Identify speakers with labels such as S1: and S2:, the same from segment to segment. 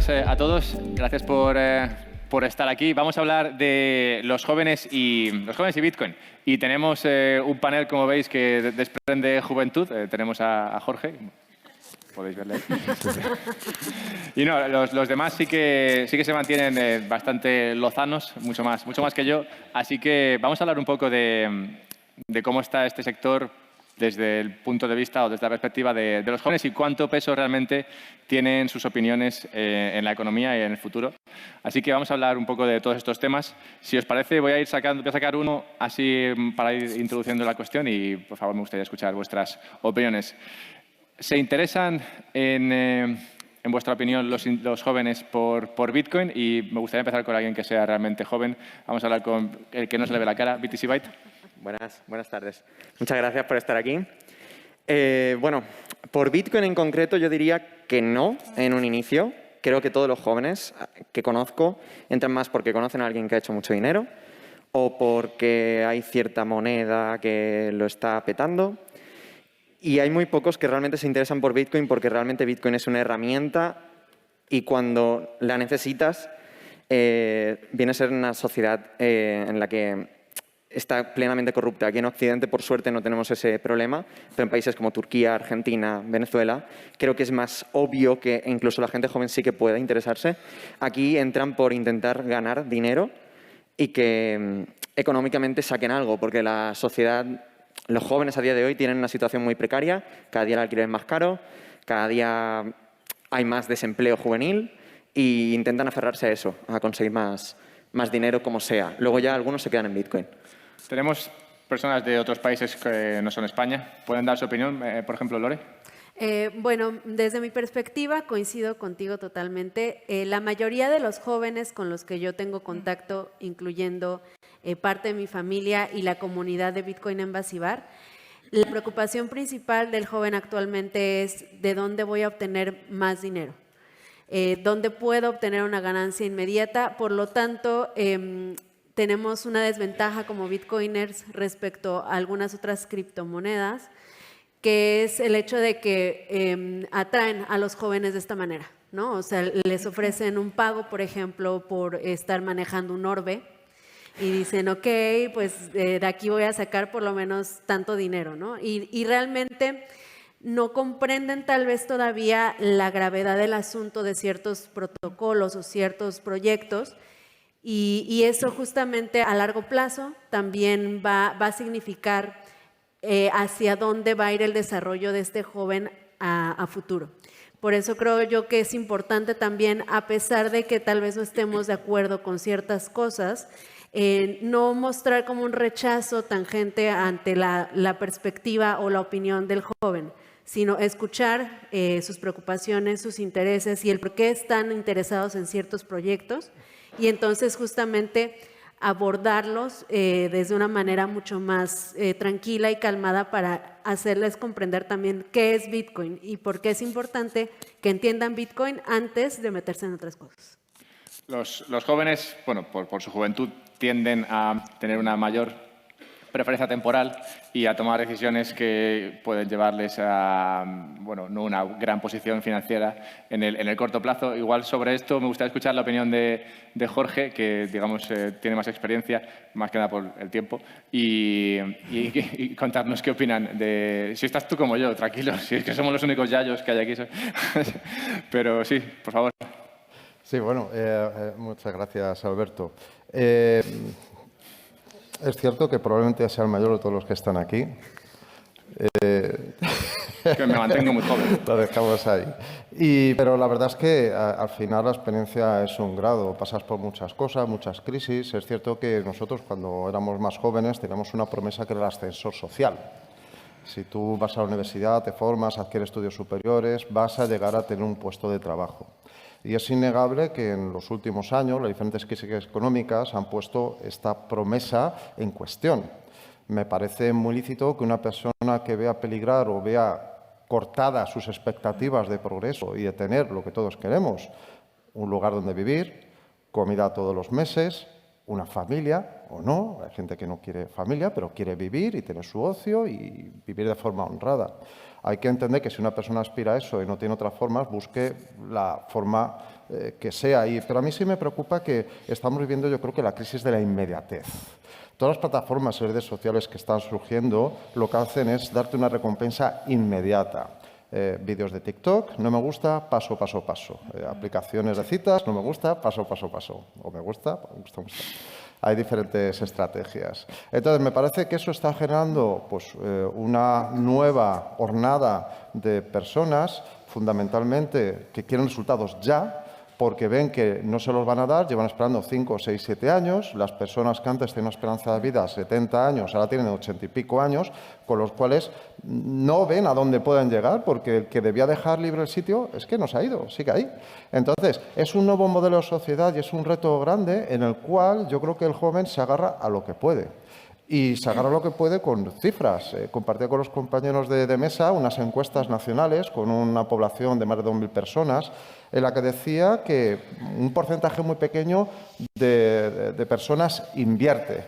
S1: tardes a todos. Gracias por estar aquí. Vamos a hablar de los jóvenes y Bitcoin. Y tenemos un panel, como veis, que desprende juventud. Tenemos a Jorge. Podéis verle ahí. Y no, los demás sí que se mantienen bastante lozanos, mucho más que yo. Así que vamos a hablar un poco de cómo está este sector desde el punto de vista o desde la perspectiva de los jóvenes y cuánto peso realmente tienen sus opiniones en la economía y en el futuro. Así que vamos a hablar un poco de todos estos temas. Si os parece, voy a sacar uno así para ir introduciendo la cuestión y, por favor, me gustaría escuchar vuestras opiniones. ¿Se interesan en vuestra opinión, los jóvenes por Bitcoin? Y me gustaría empezar con alguien que sea realmente joven. Vamos a hablar con el que no se le ve la cara, BTC Byte.
S2: Buenas tardes. Muchas gracias por estar aquí. Bueno, por Bitcoin en concreto yo diría que no en un inicio. Creo que todos los jóvenes que conozco entran más porque conocen a alguien que ha hecho mucho dinero o porque hay cierta moneda que lo está petando. Y hay muy pocos que realmente se interesan por Bitcoin porque realmente Bitcoin es una herramienta y cuando la necesitas viene a ser una sociedad en la que está plenamente corrupta. Aquí en Occidente, por suerte, no tenemos ese problema, pero en países como Turquía, Argentina, Venezuela, creo que es más obvio que incluso la gente joven sí que pueda interesarse. Aquí entran por intentar ganar dinero y que económicamente saquen algo, porque la sociedad, los jóvenes a día de hoy tienen una situación muy precaria, cada día el alquiler es más caro, cada día hay más desempleo juvenil e intentan aferrarse a eso, a conseguir más dinero como sea. Luego ya algunos se quedan en Bitcoin.
S1: Tenemos personas de otros países que no son España. ¿Pueden dar su opinión? Por ejemplo, Lore.
S3: Bueno, desde mi perspectiva coincido contigo totalmente. La mayoría de los jóvenes con los que yo tengo contacto, incluyendo parte de mi familia y la comunidad de Bitcoin en Basibar, la preocupación principal del joven actualmente es de dónde voy a obtener más dinero, dónde puedo obtener una ganancia inmediata. Por lo tanto, tenemos una desventaja como bitcoiners respecto a algunas otras criptomonedas, que es el hecho de que atraen a los jóvenes de esta manera, ¿no? O sea, les ofrecen un pago, por ejemplo, por estar manejando un orbe y dicen, ok, pues de aquí voy a sacar por lo menos tanto dinero, ¿no? Y realmente no comprenden tal vez todavía la gravedad del asunto de ciertos protocolos o ciertos proyectos. Y eso justamente a largo plazo también va a significar hacia dónde va a ir el desarrollo de este joven a futuro. Por eso creo yo que es importante también, a pesar de que tal vez no estemos de acuerdo con ciertas cosas, no mostrar como un rechazo tangente ante la perspectiva o la opinión del joven, sino escuchar sus preocupaciones, sus intereses y el por qué están interesados en ciertos proyectos. Y entonces justamente abordarlos desde una manera mucho más tranquila y calmada para hacerles comprender también qué es Bitcoin y por qué es importante que entiendan Bitcoin antes de meterse en otras cosas.
S1: Los jóvenes, bueno, por su juventud, tienden a tener una mayor preferencia temporal y a tomar decisiones que pueden llevarles a, bueno, no una gran posición financiera en el corto plazo. Igual sobre esto me gustaría escuchar la opinión de Jorge, que digamos tiene más experiencia, más que nada por el tiempo, y contarnos qué opinan de... Si estás tú como yo, tranquilo, si es que somos los únicos yayos que hay aquí. Pero sí, por favor.
S4: Sí, bueno, muchas gracias, Alberto. Es cierto que probablemente sea el mayor de todos los que están aquí.
S1: Que me mantengo muy joven.
S4: Lo dejamos ahí. Pero la verdad es que al final la experiencia es un grado. Pasas por muchas cosas, muchas crisis. Es cierto que nosotros cuando éramos más jóvenes teníamos una promesa que era el ascensor social. Si tú vas a la universidad, te formas, adquieres estudios superiores, vas a llegar a tener un puesto de trabajo. Y es innegable que en los últimos años las diferentes crisis económicas han puesto esta promesa en cuestión. Me parece muy lícito que una persona que vea peligrar o vea cortadas sus expectativas de progreso y de tener lo que todos queremos, un lugar donde vivir, comida todos los meses, una familia o no. Hay gente que no quiere familia, pero quiere vivir y tener su ocio y vivir de forma honrada. Hay que entender que si una persona aspira a eso y no tiene otras formas, busque la forma que sea. Pero a mí sí me preocupa que estamos viviendo, yo creo que la crisis de la inmediatez. Todas las plataformas y redes sociales que están surgiendo lo que hacen es darte una recompensa inmediata. Vídeos de TikTok, no me gusta, paso, paso, paso. Aplicaciones de citas, no me gusta, paso, paso, paso. O me gusta, me gusta, me gusta. Hay diferentes estrategias. Entonces, me parece que eso está generando pues, una nueva hornada de personas, fundamentalmente, que quieren resultados ya, porque ven que no se los van a dar, llevan esperando 5, 6, 7 años. Las personas que antes tenían una esperanza de vida 70 años, ahora tienen 80 y pico años, con los cuales no ven a dónde pueden llegar, porque el que debía dejar libre el sitio es que no se ha ido, sigue ahí. Entonces, es un nuevo modelo de sociedad y es un reto grande en el cual yo creo que el joven se agarra a lo que puede. Y se agarra lo que puede con cifras. Compartí con los compañeros de mesa unas encuestas nacionales con una población de más de 2.000 personas en la que decía que un porcentaje muy pequeño de personas invierte.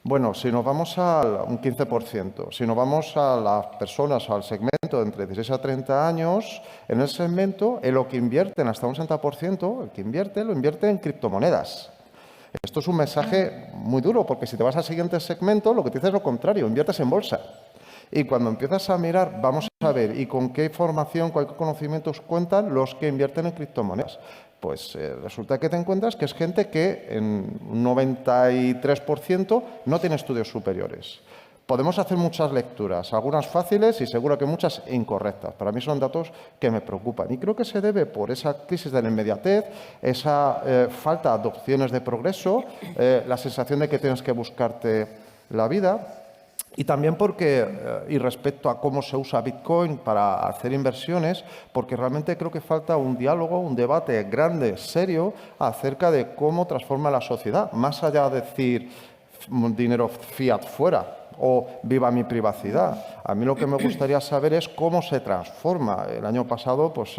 S4: Bueno, si nos vamos a un 15%, si nos vamos a las personas, al segmento de entre 16 a 30 años, en el segmento, en lo que invierten hasta un 60%, el que invierte, lo invierte en criptomonedas. Esto es un mensaje muy duro, porque si te vas al siguiente segmento, lo que te dice es lo contrario, inviertes en bolsa. Y cuando empiezas a mirar, vamos a ver, ¿y con qué formación, con qué conocimientos cuentan los que invierten en criptomonedas? Pues resulta que te encuentras que es gente que en un 93% no tiene estudios superiores. Podemos hacer muchas lecturas, algunas fáciles y seguro que muchas incorrectas. Para mí son datos que me preocupan. Y creo que se debe por esa crisis de la inmediatez, esa falta de opciones de progreso, la sensación de que tienes que buscarte la vida. Y también porque, y respecto a cómo se usa Bitcoin para hacer inversiones, porque realmente creo que falta un diálogo, un debate grande, serio, acerca de cómo transforma la sociedad, más allá de decir dinero fiat fuera o viva mi privacidad. A mí lo que me gustaría saber es cómo se transforma. El año pasado pues,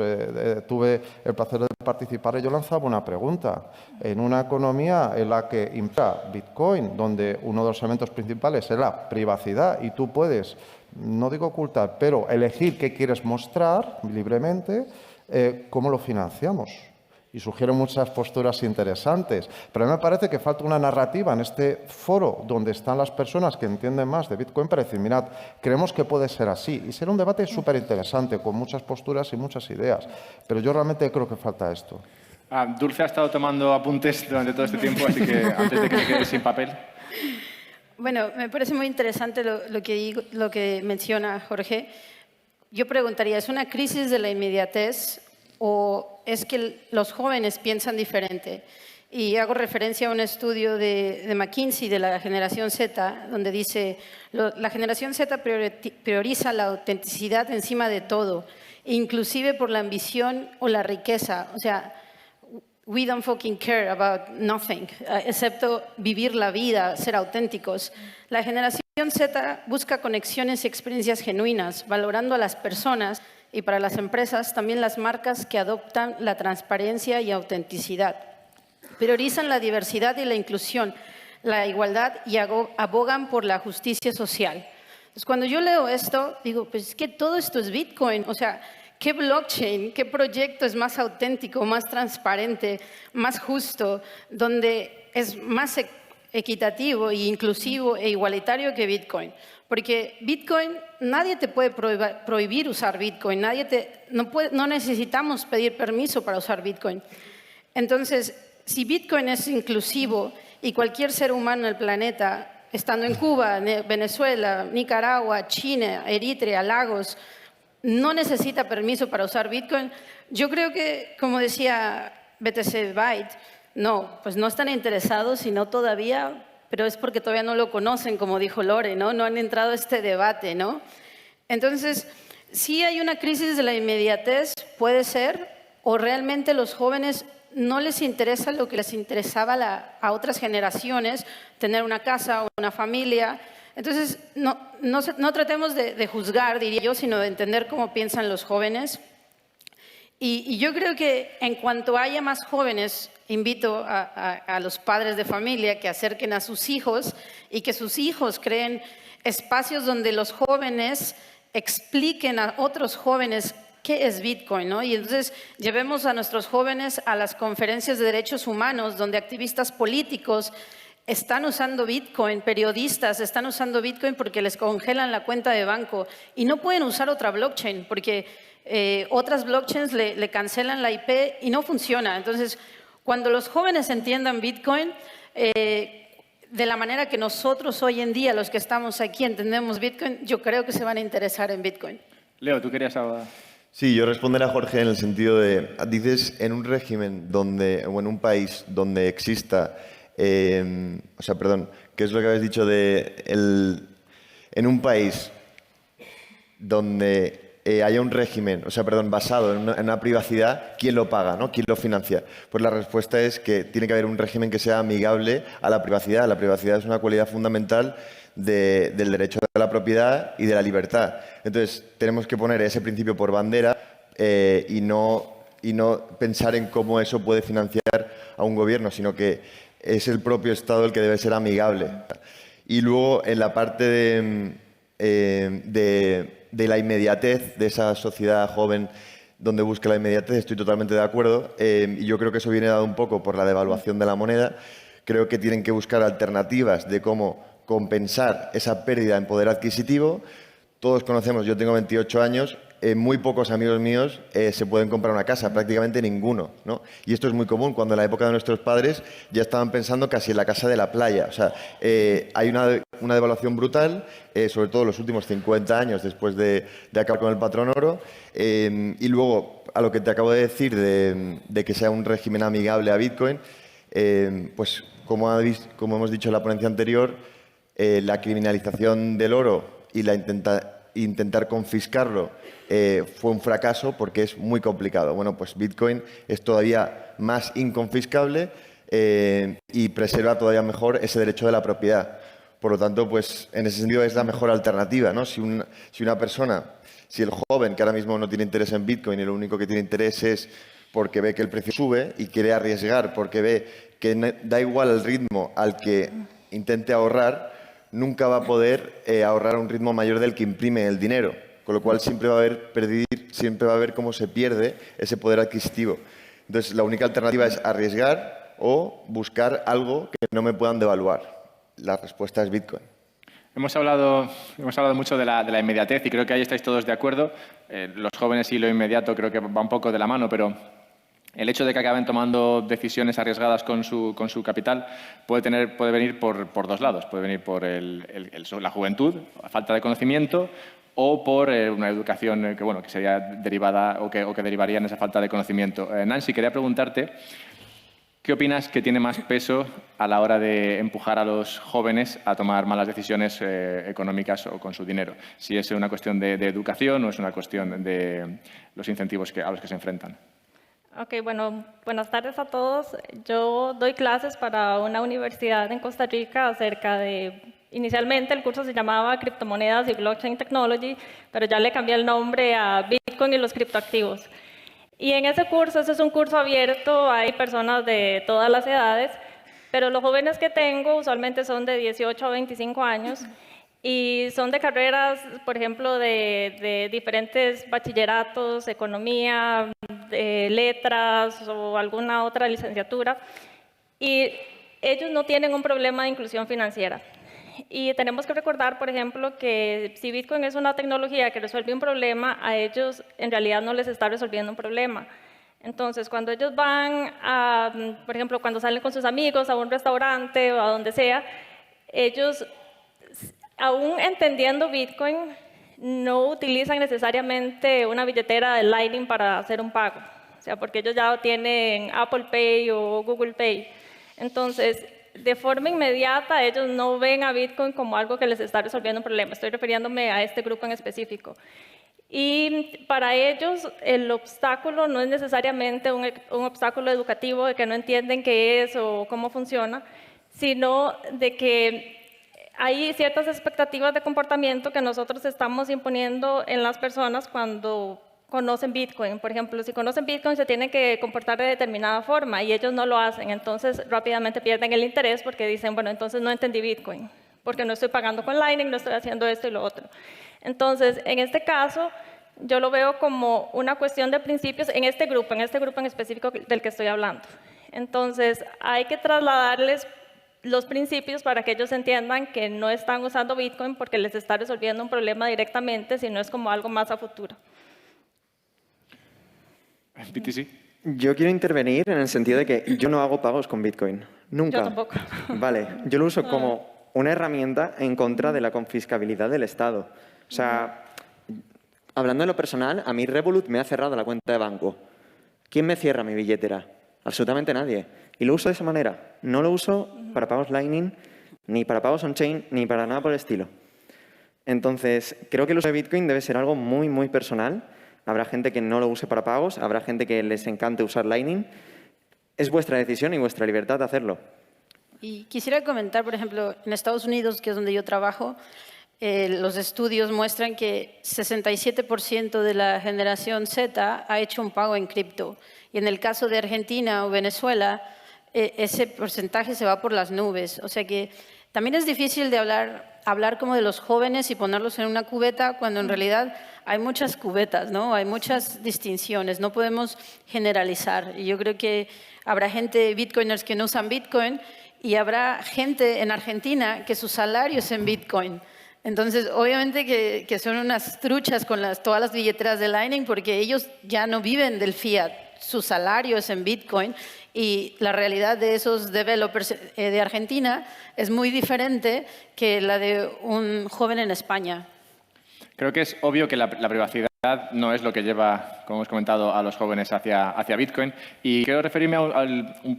S4: tuve el placer de participar y yo lanzaba una pregunta. En una economía en la que impera Bitcoin, donde uno de los elementos principales es la privacidad y tú puedes, no digo ocultar, pero elegir qué quieres mostrar libremente, ¿cómo lo financiamos? Y sugieren muchas posturas interesantes. Pero a mí me parece que falta una narrativa en este foro donde están las personas que entienden más de Bitcoin para decir, mirad, creemos que puede ser así. Y será un debate súper interesante, con muchas posturas y muchas ideas. Pero yo realmente creo que falta esto.
S1: Dulce ha estado tomando apuntes durante todo este tiempo, así que antes de que te quedes sin papel.
S5: Bueno, me parece muy interesante lo que menciona Jorge. Yo preguntaría, ¿es una crisis de la inmediatez o es que los jóvenes piensan diferente? Y hago referencia a un estudio de McKinsey de la generación Z, donde dice, la generación Z prioriza la autenticidad encima de todo, inclusive por la ambición o la riqueza. O sea, we don't fucking care about nothing, excepto vivir la vida, ser auténticos. La generación Z busca conexiones y experiencias genuinas, valorando a las personas y para las empresas también las marcas que adoptan la transparencia y autenticidad. Priorizan la diversidad y la inclusión, la igualdad y abogan por la justicia social. Entonces, cuando yo leo esto, digo, pues es que todo esto es Bitcoin. O sea, ¿qué blockchain, qué proyecto es más auténtico, más transparente, más justo, donde es más equitativo e inclusivo e igualitario que Bitcoin? Porque Bitcoin, nadie te puede prohibir usar Bitcoin, no necesitamos pedir permiso para usar Bitcoin. Entonces, si Bitcoin es inclusivo y cualquier ser humano en el planeta, estando en Cuba, Venezuela, Nicaragua, China, Eritrea, Lagos, no necesita permiso para usar Bitcoin, yo creo que, como decía BTC Byte, no, pues no están interesados, sino todavía, pero es porque todavía no lo conocen, como dijo Lore, ¿no? No han entrado a este debate, ¿no? Entonces, sí hay una crisis de la inmediatez, puede ser, o realmente los jóvenes no les interesa lo que les interesaba a otras generaciones, tener una casa o una familia. Entonces, no tratemos de juzgar, diría yo, sino de entender cómo piensan los jóvenes. Y yo creo que en cuanto haya más jóvenes, invito a los padres de familia que acerquen a sus hijos y que sus hijos creen espacios donde los jóvenes expliquen a otros jóvenes qué es Bitcoin, ¿no? Y entonces llevemos a nuestros jóvenes a las conferencias de derechos humanos donde activistas políticos están usando Bitcoin, periodistas están usando Bitcoin porque les congelan la cuenta de banco y no pueden usar otra blockchain porque otras blockchains le cancelan la IP y no funciona. Entonces, cuando los jóvenes entiendan Bitcoin, de la manera que nosotros hoy en día, los que estamos aquí, entendemos Bitcoin, yo creo que se van a interesar en Bitcoin.
S1: Leo, ¿tú querías hablar?
S6: Sí, yo responder a Jorge en el sentido de, dices, en un régimen donde, o en un país donde exista, ¿qué es lo que habéis dicho en un país donde haya un régimen, basado en una privacidad, ¿quién lo paga, ¿no? ¿Quién lo financia? Pues la respuesta es que tiene que haber un régimen que sea amigable a la privacidad. La privacidad es una cualidad fundamental del derecho a la propiedad y de la libertad. Entonces, tenemos que poner ese principio por bandera y no pensar en cómo eso puede financiar a un gobierno, sino que es el propio Estado el que debe ser amigable. Y luego, en la parte de la inmediatez, de esa sociedad joven donde busca la inmediatez, estoy totalmente de acuerdo. Y yo creo que eso viene dado un poco por la devaluación de la moneda. Creo que tienen que buscar alternativas de cómo compensar esa pérdida en poder adquisitivo. Todos conocemos, yo tengo 28 años, muy pocos amigos míos se pueden comprar una casa, prácticamente ninguno, ¿no? Y esto es muy común, cuando en la época de nuestros padres ya estaban pensando casi en la casa de la playa. O sea, hay una devaluación brutal, sobre todo en los últimos 50 años después de acabar con el patrón oro. Y luego, a lo que te acabo de decir de que sea un régimen amigable a Bitcoin, pues como hemos dicho en la ponencia anterior, la criminalización del oro y intentar confiscarlo fue un fracaso porque es muy complicado. Bueno, pues Bitcoin es todavía más inconfiscable y preserva todavía mejor ese derecho de la propiedad. Por lo tanto, pues en ese sentido es la mejor alternativa, ¿no? Si una persona, si el joven que ahora mismo no tiene interés en Bitcoin y lo único que tiene interés es porque ve que el precio sube y quiere arriesgar, porque ve que da igual el ritmo al que intente ahorrar, nunca va a poder ahorrar a un ritmo mayor del que imprime el dinero, con lo cual siempre va a haber cómo se pierde ese poder adquisitivo. Entonces, la única alternativa es arriesgar o buscar algo que no me puedan devaluar. La respuesta es Bitcoin.
S1: Hemos hablado mucho de la inmediatez y creo que ahí estáis todos de acuerdo. Los jóvenes y lo inmediato creo que va un poco de la mano, pero el hecho de que acaben tomando decisiones arriesgadas con su capital puede venir por dos lados. Puede venir por la juventud, la falta de conocimiento, o por una educación que sería derivada o que derivaría en esa falta de conocimiento. Nancy, quería preguntarte, ¿qué opinas que tiene más peso a la hora de empujar a los jóvenes a tomar malas decisiones económicas o con su dinero? Si es una cuestión de educación o es una cuestión de los incentivos a los que se enfrentan.
S7: Ok, bueno, buenas tardes a todos. Yo doy clases para una universidad en Costa Rica acerca de, inicialmente el curso se llamaba Criptomonedas y Blockchain Technology, pero ya le cambié el nombre a Bitcoin y los criptoactivos. Y en ese curso, ese es un curso abierto, hay personas de todas las edades, pero los jóvenes que tengo usualmente son de 18 a 25 años y son de carreras, por ejemplo, de diferentes bachilleratos, economía, letras o alguna otra licenciatura, y ellos no tienen un problema de inclusión financiera. Y tenemos que recordar, por ejemplo, que si Bitcoin es una tecnología que resuelve un problema, a ellos en realidad no les está resolviendo un problema. Entonces, cuando ellos van por ejemplo, cuando salen con sus amigos a un restaurante o a donde sea, ellos, aún entendiendo Bitcoin, no utilizan necesariamente una billetera de Lightning para hacer un pago. O sea, porque ellos ya tienen Apple Pay o Google Pay. Entonces, de forma inmediata, ellos no ven a Bitcoin como algo que les está resolviendo un problema. Estoy refiriéndome a este grupo en específico. Y para ellos, el obstáculo no es necesariamente un obstáculo educativo de que no entienden qué es o cómo funciona, sino de que hay ciertas expectativas de comportamiento que nosotros estamos imponiendo en las personas cuando conocen Bitcoin. Por ejemplo, si conocen Bitcoin se tienen que comportar de determinada forma y ellos no lo hacen. Entonces rápidamente pierden el interés porque dicen, bueno, entonces no entendí Bitcoin, porque no estoy pagando con Lightning, no estoy haciendo esto y lo otro. Entonces, en este caso, yo lo veo como una cuestión de principios en este grupo en específico del que estoy hablando. Entonces, hay que trasladarles los principios para que ellos entiendan que no están usando Bitcoin porque les está resolviendo un problema directamente, sino es como algo más a futuro.
S1: BTC.
S2: Yo quiero intervenir en el sentido de que yo no hago pagos con Bitcoin. Nunca.
S7: Yo tampoco.
S2: Vale, yo lo uso como una herramienta en contra de la confiscabilidad del Estado. O sea, hablando de lo personal, a mí Revolut me ha cerrado la cuenta de banco. ¿Quién me cierra mi billetera? Absolutamente nadie. Y lo uso de esa manera. No lo uso para pagos Lightning, ni para pagos on-chain, ni para nada por el estilo. Entonces, creo que el uso de Bitcoin debe ser algo muy, muy personal. Habrá gente que no lo use para pagos, habrá gente que les encante usar Lightning. Es vuestra decisión y vuestra libertad de hacerlo.
S5: Y quisiera comentar, por ejemplo, en Estados Unidos, que es donde yo trabajo, los estudios muestran que 67% de la generación Z ha hecho un pago en cripto. Y en el caso de Argentina o Venezuela, ese porcentaje se va por las nubes. O sea que también es difícil de hablar como de los jóvenes y ponerlos en una cubeta cuando en realidad hay muchas cubetas, ¿no? Hay muchas distinciones, no podemos generalizar. Y yo creo que habrá gente, bitcoiners, que no usan Bitcoin y habrá gente en Argentina que su salario es en Bitcoin. Entonces, obviamente que son unas truchas con todas las billeteras de Lightning porque ellos ya no viven del fiat, su salario es en Bitcoin y la realidad de esos developers de Argentina es muy diferente que la de un joven en España.
S1: Creo que es obvio que la privacidad no es lo que lleva, como hemos comentado, a los jóvenes hacia Bitcoin. Y quiero referirme a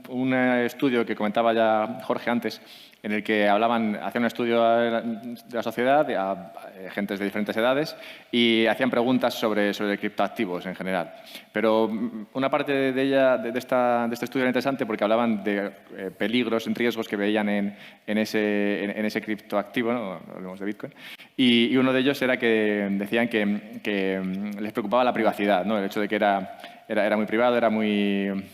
S1: un estudio que comentaba ya Jorge antes, en el que hacían un estudio de la sociedad, a gentes de diferentes edades, y hacían preguntas sobre criptoactivos en general. Pero una parte de este estudio era interesante porque hablaban de peligros, riesgos que veían en ese criptoactivo, ¿no? Hablamos de Bitcoin. Y uno de ellos era que decían que les preocupaba la privacidad, ¿no? El hecho de que era muy privado, era muy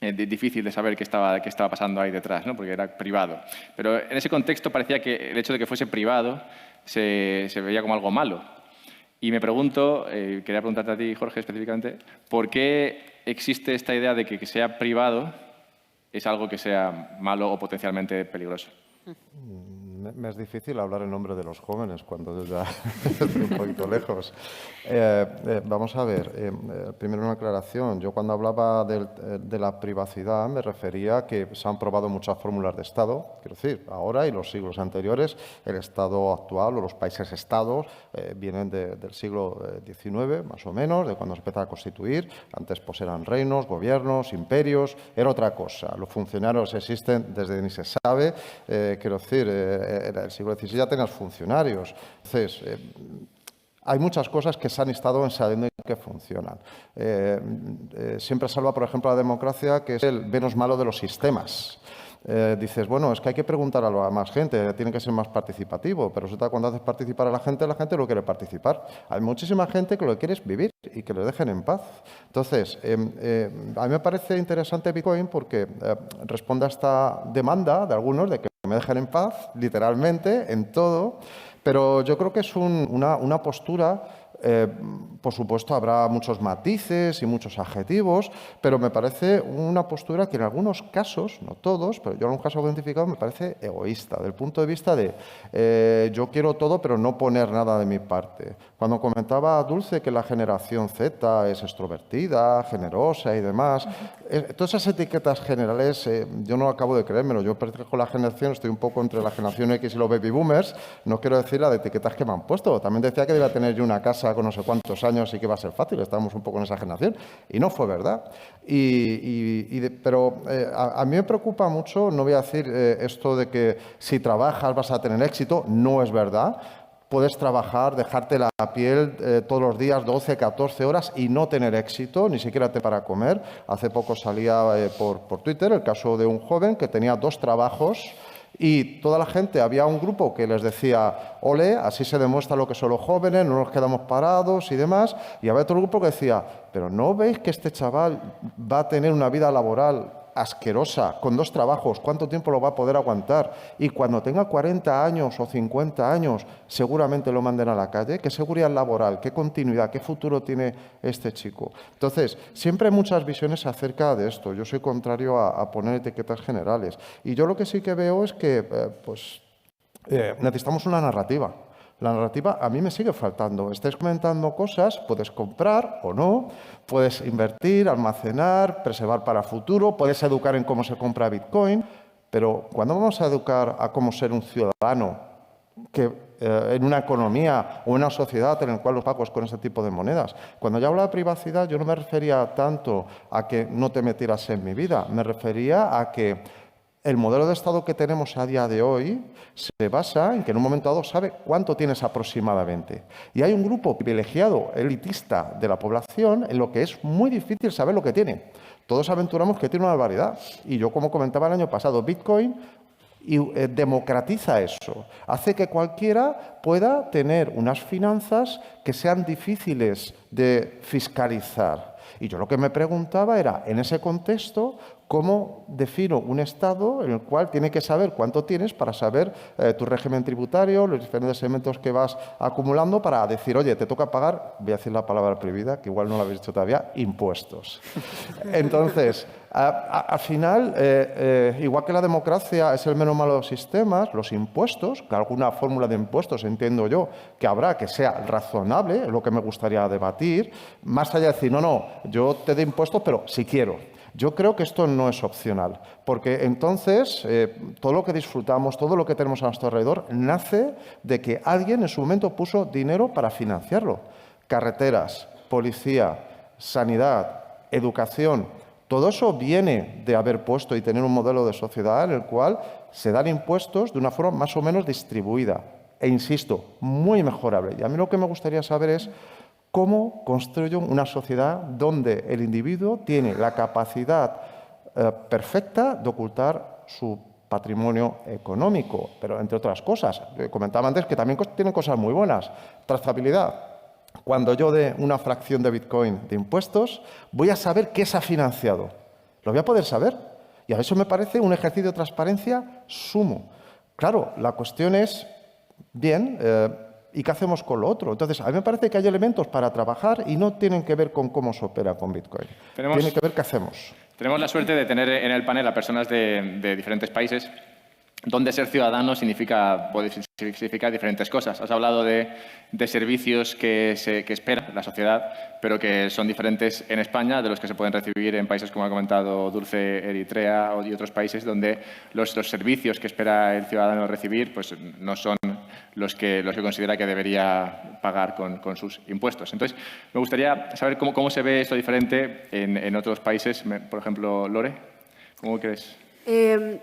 S1: difícil de saber qué estaba pasando ahí detrás, ¿no? Porque era privado. Pero en ese contexto parecía que el hecho de que fuese privado se veía como algo malo. Y me pregunto, quería preguntarte a ti, Jorge, específicamente, ¿por qué existe esta idea de que sea privado es algo que sea malo o potencialmente peligroso?
S4: Me es difícil hablar en nombre de los jóvenes cuando ya estoy un poquito lejos. Vamos a ver, primero una aclaración. Yo cuando hablaba de la privacidad me refería a que se han probado muchas fórmulas de Estado. Quiero decir, ahora y los siglos anteriores, el Estado actual o los países-estados vienen del siglo XIX, más o menos, de cuando se empezó a constituir. Antes pues eran reinos, gobiernos, imperios, era otra cosa. Los funcionarios existen desde ni se sabe. Quiero decir, en el siglo XVI ya tenías funcionarios. Entonces, hay muchas cosas que se han estado ensayando y que funcionan. Siempre salva, por ejemplo, la democracia, que es el menos malo de los sistemas. Dices, bueno, es que hay que preguntar a más gente, tiene que ser más participativo, pero resulta que cuando haces participar a la gente no quiere participar. Hay muchísima gente que lo que quiere es vivir y que le dejen en paz. Entonces, a mí me parece interesante Bitcoin porque responde a esta demanda de algunos de que me dejen en paz, literalmente, en todo, pero yo creo que es una postura. Por supuesto, habrá muchos matices y muchos adjetivos, pero me parece una postura que en algunos casos, no todos, pero yo en algún caso identificado, me parece egoísta, del punto de vista de yo quiero todo, pero no poner nada de mi parte. Cuando comentaba Dulce que la generación Z es extrovertida, generosa y demás, todas esas etiquetas generales yo no acabo de creérmelo. Yo pertenezco a la generación, estoy un poco entre la generación X y los baby boomers, no quiero decir las etiquetas que me han puesto. También decía que debía tener yo una casa con no sé cuántos años y que iba a ser fácil, estábamos un poco en esa generación, y no fue verdad. Pero a mí me preocupa mucho, no voy a decir esto de que si trabajas vas a tener éxito, no es verdad. Puedes trabajar, dejarte la piel todos los días 12, 14 horas y no tener éxito, ni siquiera para comer. Hace poco salía por Twitter el caso de un joven que tenía 2 trabajos Y toda la gente, había un grupo que les decía, ole, así se demuestra lo que son los jóvenes, no nos quedamos parados y demás. Y había otro grupo que decía, pero ¿no veis que este chaval va a tener una vida laboral asquerosa, con 2 trabajos, ¿cuánto tiempo lo va a poder aguantar? Y cuando tenga 40 años o 50 años, seguramente lo manden a la calle. ¿Qué seguridad laboral, qué continuidad, qué futuro tiene este chico? Entonces, siempre hay muchas visiones acerca de esto. Yo soy contrario a poner etiquetas generales. Y yo lo que sí que veo es que necesitamos una narrativa. La narrativa a mí me sigue faltando. Estáis comentando cosas, puedes comprar o no, puedes invertir, almacenar, preservar para futuro, puedes educar en cómo se compra Bitcoin, pero ¿cuándo vamos a educar a cómo ser un ciudadano que, en una economía o una sociedad en la cual los pagos con ese tipo de monedas? Cuando yo hablo de privacidad, yo no me refería tanto a que no te metieras en mi vida, me refería a que el modelo de Estado que tenemos a día de hoy se basa en que en un momento dado sabe cuánto tienes aproximadamente. Y hay un grupo privilegiado, elitista de la población, en lo que es muy difícil saber lo que tiene. Todos aventuramos que tiene una barbaridad. Y yo, como comentaba el año pasado, Bitcoin democratiza eso. Hace que cualquiera pueda tener unas finanzas que sean difíciles de fiscalizar. Y yo lo que me preguntaba era, en ese contexto, ¿cómo defino un Estado en el cual tiene que saber cuánto tienes para saber tu régimen tributario, los diferentes elementos que vas acumulando para decir, oye, te toca pagar, voy a decir la palabra prohibida, que igual no la habéis dicho todavía, impuestos? Entonces, al final, igual que la democracia es el menos malo de los sistemas, los impuestos, que alguna fórmula de impuestos entiendo yo que habrá que sea razonable, es lo que me gustaría debatir, más allá de decir, no, yo te doy impuestos, pero si quiero. Yo creo que esto no es opcional, porque entonces todo lo que disfrutamos, todo lo que tenemos a nuestro alrededor, nace de que alguien en su momento puso dinero para financiarlo. Carreteras, policía, sanidad, educación, todo eso viene de haber puesto y tener un modelo de sociedad en el cual se dan impuestos de una forma más o menos distribuida. E insisto, muy mejorable. Y a mí lo que me gustaría saber es cómo construyo una sociedad donde el individuo tiene la capacidad perfecta de ocultar su patrimonio económico, pero entre otras cosas. Comentaba antes que también tienen cosas muy buenas. Trazabilidad. Cuando yo dé una fracción de Bitcoin de impuestos, voy a saber qué se ha financiado. Lo voy a poder saber. Y a eso me parece un ejercicio de transparencia sumo. Claro, la cuestión es, bien, ¿y qué hacemos con lo otro? Entonces, a mí me parece que hay elementos para trabajar y no tienen que ver con cómo se opera con Bitcoin. Tiene que ver qué hacemos.
S1: Tenemos la suerte de tener en el panel a personas de diferentes países donde ser ciudadano puede significar diferentes cosas. Has hablado de servicios que espera la sociedad, pero que son diferentes en España de los que se pueden recibir en países, como ha comentado Dulce, Eritrea y otros países, donde los servicios que espera el ciudadano recibir pues, no son los que considera que debería pagar con sus impuestos. Entonces, me gustaría saber cómo se ve esto diferente en otros países. Por ejemplo, Lore, ¿cómo crees?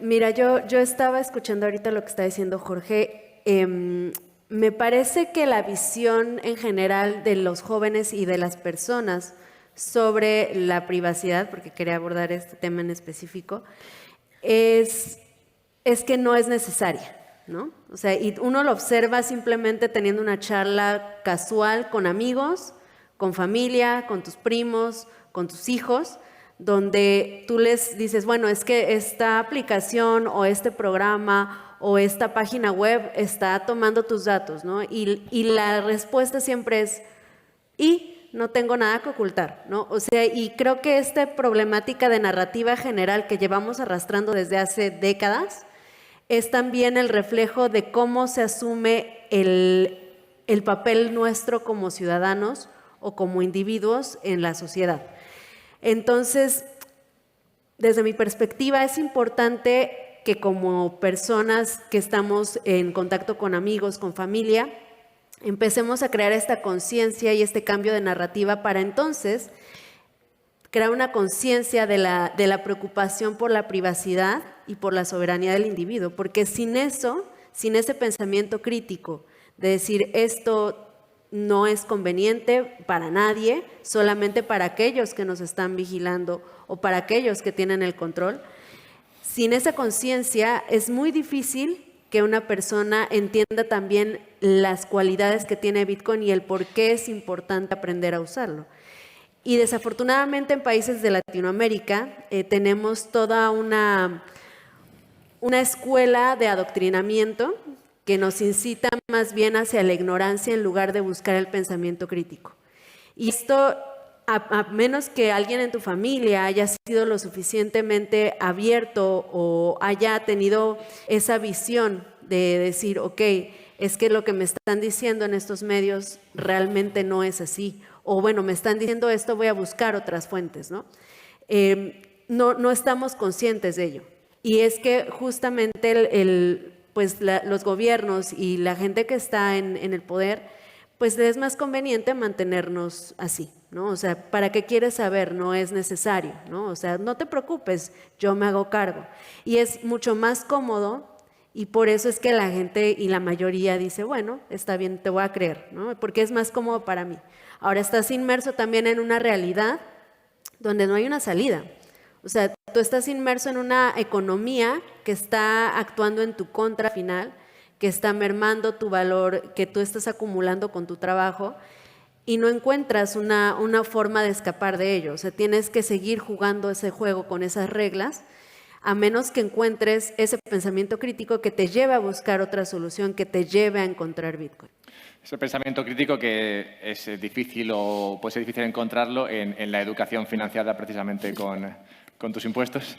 S3: Mira, yo estaba escuchando ahorita lo que está diciendo Jorge. Me parece que la visión en general de los jóvenes y de las personas sobre la privacidad, porque quería abordar este tema en específico, es que no es necesaria, ¿no? O sea, y uno lo observa simplemente teniendo una charla casual con amigos, con familia, con tus primos, con tus hijos, donde tú les dices, bueno, es que esta aplicación o este programa o esta página web está tomando tus datos, ¿no? Y la respuesta siempre es, y no tengo nada que ocultar, ¿no? O sea, y creo que esta problemática de narrativa general que llevamos arrastrando desde hace décadas es también el reflejo de cómo se asume el papel nuestro como ciudadanos o como individuos en la sociedad. Entonces, desde mi perspectiva, es importante que como personas que estamos en contacto con amigos, con familia, empecemos a crear esta conciencia y este cambio de narrativa para entonces crear una conciencia de la preocupación por la privacidad y por la soberanía del individuo, porque sin eso, sin ese pensamiento crítico de decir esto no es conveniente para nadie, solamente para aquellos que nos están vigilando o para aquellos que tienen el control, Sin esa conciencia es muy difícil que una persona entienda también las cualidades que tiene Bitcoin y el por qué es importante aprender a usarlo. Y desafortunadamente en países de Latinoamérica tenemos toda una escuela de adoctrinamiento que nos incita más bien hacia la ignorancia en lugar de buscar el pensamiento crítico. Y esto, a menos que alguien en tu familia haya sido lo suficientemente abierto o haya tenido esa visión de decir, ok, es que lo que me están diciendo en estos medios realmente no es así. O bueno, me están diciendo esto, voy a buscar otras fuentes, ¿no? No estamos conscientes de ello. Y es que justamente los gobiernos y la gente que está en el poder, pues es más conveniente mantenernos así, ¿no? O sea, ¿para qué quieres saber? No es necesario, ¿no? O sea, no te preocupes, yo me hago cargo. Y es mucho más cómodo y por eso es que la gente y la mayoría dice, bueno, está bien, te voy a creer, ¿no? Porque es más cómodo para mí. Ahora estás inmerso también en una realidad donde no hay una salida. O sea, tú estás inmerso en una economía que está actuando en tu contra al final, que está mermando tu valor, que tú estás acumulando con tu trabajo y no encuentras una forma de escapar de ello. O sea, tienes que seguir jugando ese juego con esas reglas, a menos que encuentres ese pensamiento crítico que te lleve a buscar otra solución, que te lleve a encontrar Bitcoin.
S1: Ese pensamiento crítico que es difícil o puede ser difícil encontrarlo en la educación financiada precisamente con tus impuestos.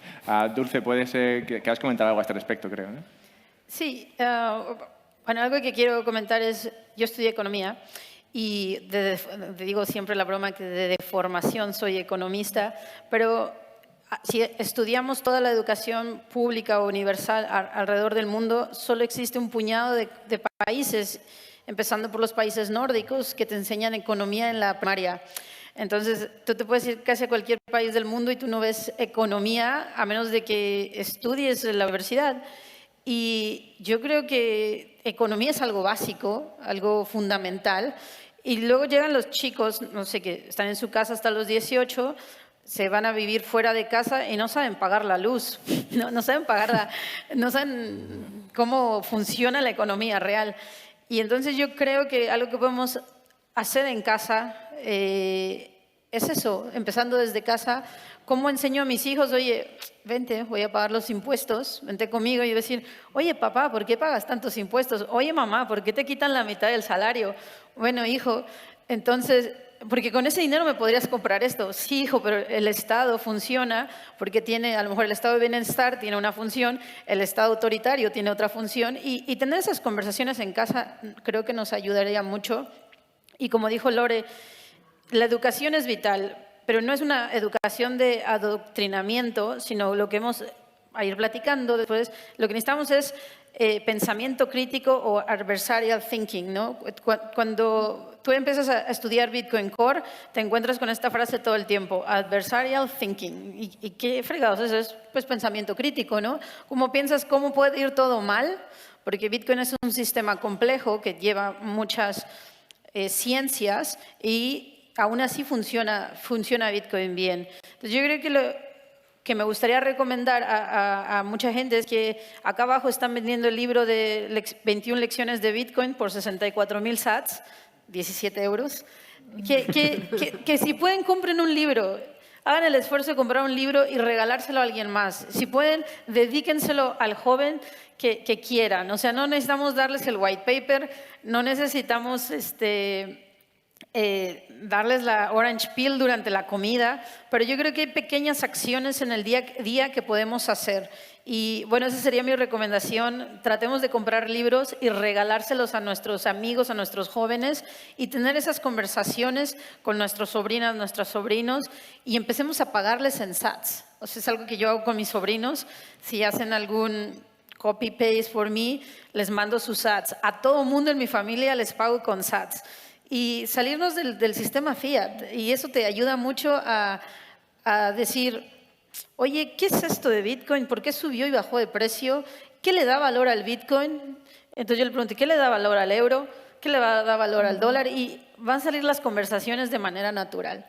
S1: Dulce, puedes que has comentado algo a este respecto, creo, ¿no?
S5: Sí, bueno, algo que quiero comentar es, yo estudié economía y digo siempre la broma que de formación soy economista, pero si estudiamos toda la educación pública o universal alrededor del mundo, solo existe un puñado de países, empezando por los países nórdicos, que te enseñan economía en la primaria. Entonces, tú te puedes ir casi a cualquier país del mundo y tú no ves economía a menos de que estudies en la universidad. Y yo creo que economía es algo básico, algo fundamental. Y luego llegan los chicos, no sé, que están en su casa hasta los 18, se van a vivir fuera de casa y no saben pagar la luz, no saben no saben cómo funciona la economía real. Y entonces yo creo que algo que podemos hacer en casa es eso, empezando desde casa. ¿Cómo enseño a mis hijos? Oye, vente, voy a pagar los impuestos, vente conmigo y decir, oye, papá, ¿por qué pagas tantos impuestos? Oye, mamá, ¿por qué te quitan la mitad del salario? Bueno, hijo, entonces, porque con ese dinero me podrías comprar esto. Sí, hijo, pero el Estado funciona porque tiene, a lo mejor el Estado de bienestar tiene una función, el Estado autoritario tiene otra función y tener esas conversaciones en casa creo que nos ayudaría mucho. Y como dijo Lore, la educación es vital, pero no es una educación de adoctrinamiento, sino lo que vamos a ir platicando después. Lo que necesitamos es pensamiento crítico o adversarial thinking, ¿no? Cuando tú empiezas a estudiar Bitcoin Core, te encuentras con esta frase todo el tiempo, adversarial thinking. ¿Y qué fregados es? Es pues pensamiento crítico, ¿no? ¿Cómo piensas cómo puede ir todo mal? Porque Bitcoin es un sistema complejo que lleva muchas ciencias y aún así funciona Bitcoin bien. Entonces yo creo que lo que me gustaría recomendar a mucha gente es que acá abajo están vendiendo el libro de 21 lecciones de Bitcoin por 64.000 sats, 17 euros. Que si pueden, compren un libro. Hagan el esfuerzo de comprar un libro y regalárselo a alguien más. Si pueden, dedíquenselo al joven que quieran. O sea, no necesitamos darles el white paper, no necesitamos darles la orange peel durante la comida, pero yo creo que hay pequeñas acciones en el día a día que podemos hacer. Y bueno, esa sería mi recomendación. Tratemos de comprar libros y regalárselos a nuestros amigos, a nuestros jóvenes y tener esas conversaciones con nuestras sobrinas, nuestros sobrinos y empecemos a pagarles en sats. O sea, es algo que yo hago con mis sobrinos. Si hacen algún copy-paste por mí, les mando sus sats. A todo mundo en mi familia les pago con sats. Y salirnos del sistema fiat. Y eso te ayuda mucho a decir, oye, ¿qué es esto de Bitcoin? ¿Por qué subió y bajó de precio? ¿Qué le da valor al Bitcoin? Entonces yo le pregunté, ¿qué le da valor al euro? ¿Qué le va a dar valor al dólar? Y van a salir las conversaciones de manera natural.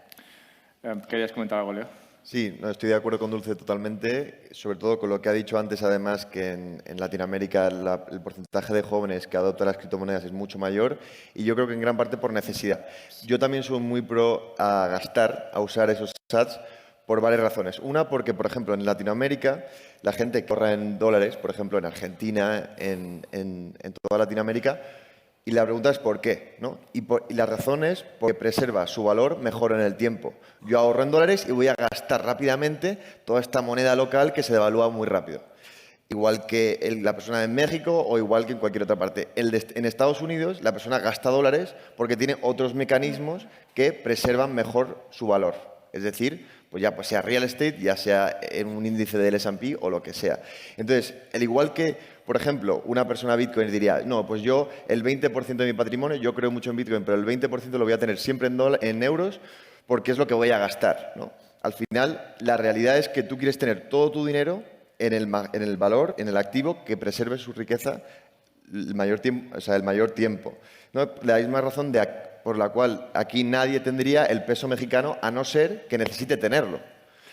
S1: ¿Querías comentar algo, Leo?
S6: Sí, no, estoy de acuerdo con Dulce totalmente, sobre todo con lo que ha dicho antes, además, que en Latinoamérica el porcentaje de jóvenes que adoptan las criptomonedas es mucho mayor y yo creo que en gran parte por necesidad. Yo también soy muy pro a gastar, a usar esos sats por varias razones. Una, porque, por ejemplo, en Latinoamérica, la gente que ahorra en dólares, por ejemplo, en Argentina, en toda Latinoamérica, y la pregunta es ¿por qué? ¿No? Y la razón es porque preserva su valor mejor en el tiempo. Yo ahorro en dólares y voy a gastar rápidamente toda esta moneda local que se devalúa muy rápido. Igual que la persona en México o igual que en cualquier otra parte. En Estados Unidos la persona gasta dólares porque tiene otros mecanismos que preservan mejor su valor. Es decir, pues ya pues sea real estate, ya sea en un índice del S&P o lo que sea. Entonces, al igual que, por ejemplo, una persona Bitcoin diría, no, pues yo el 20% de mi patrimonio, yo creo mucho en Bitcoin, pero el 20% lo voy a tener siempre en euros porque es lo que voy a gastar, ¿no? Al final, la realidad es que tú quieres tener todo tu dinero en el valor, en el activo, que preserve su riqueza el mayor tiempo. ¿No? La misma razón por la cual aquí nadie tendría el peso mexicano a no ser que necesite tenerlo,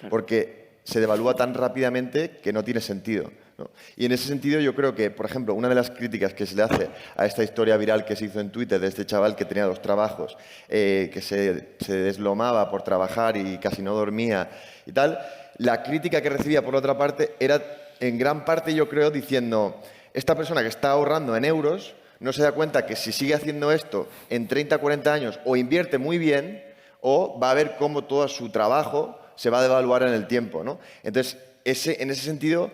S6: porque se devalúa tan rápidamente que no tiene sentido, ¿no? Y en ese sentido yo creo que, por ejemplo, una de las críticas que se le hace a esta historia viral que se hizo en Twitter de este chaval que tenía 2 trabajos, que se deslomaba por trabajar y casi no dormía y tal, la crítica que recibía por otra parte era en gran parte, yo creo, diciendo, esta persona que está ahorrando en euros no se da cuenta que si sigue haciendo esto en 30, 40 años o invierte muy bien o va a ver cómo todo su trabajo se va a devaluar en el tiempo, ¿no? Entonces, en ese sentido,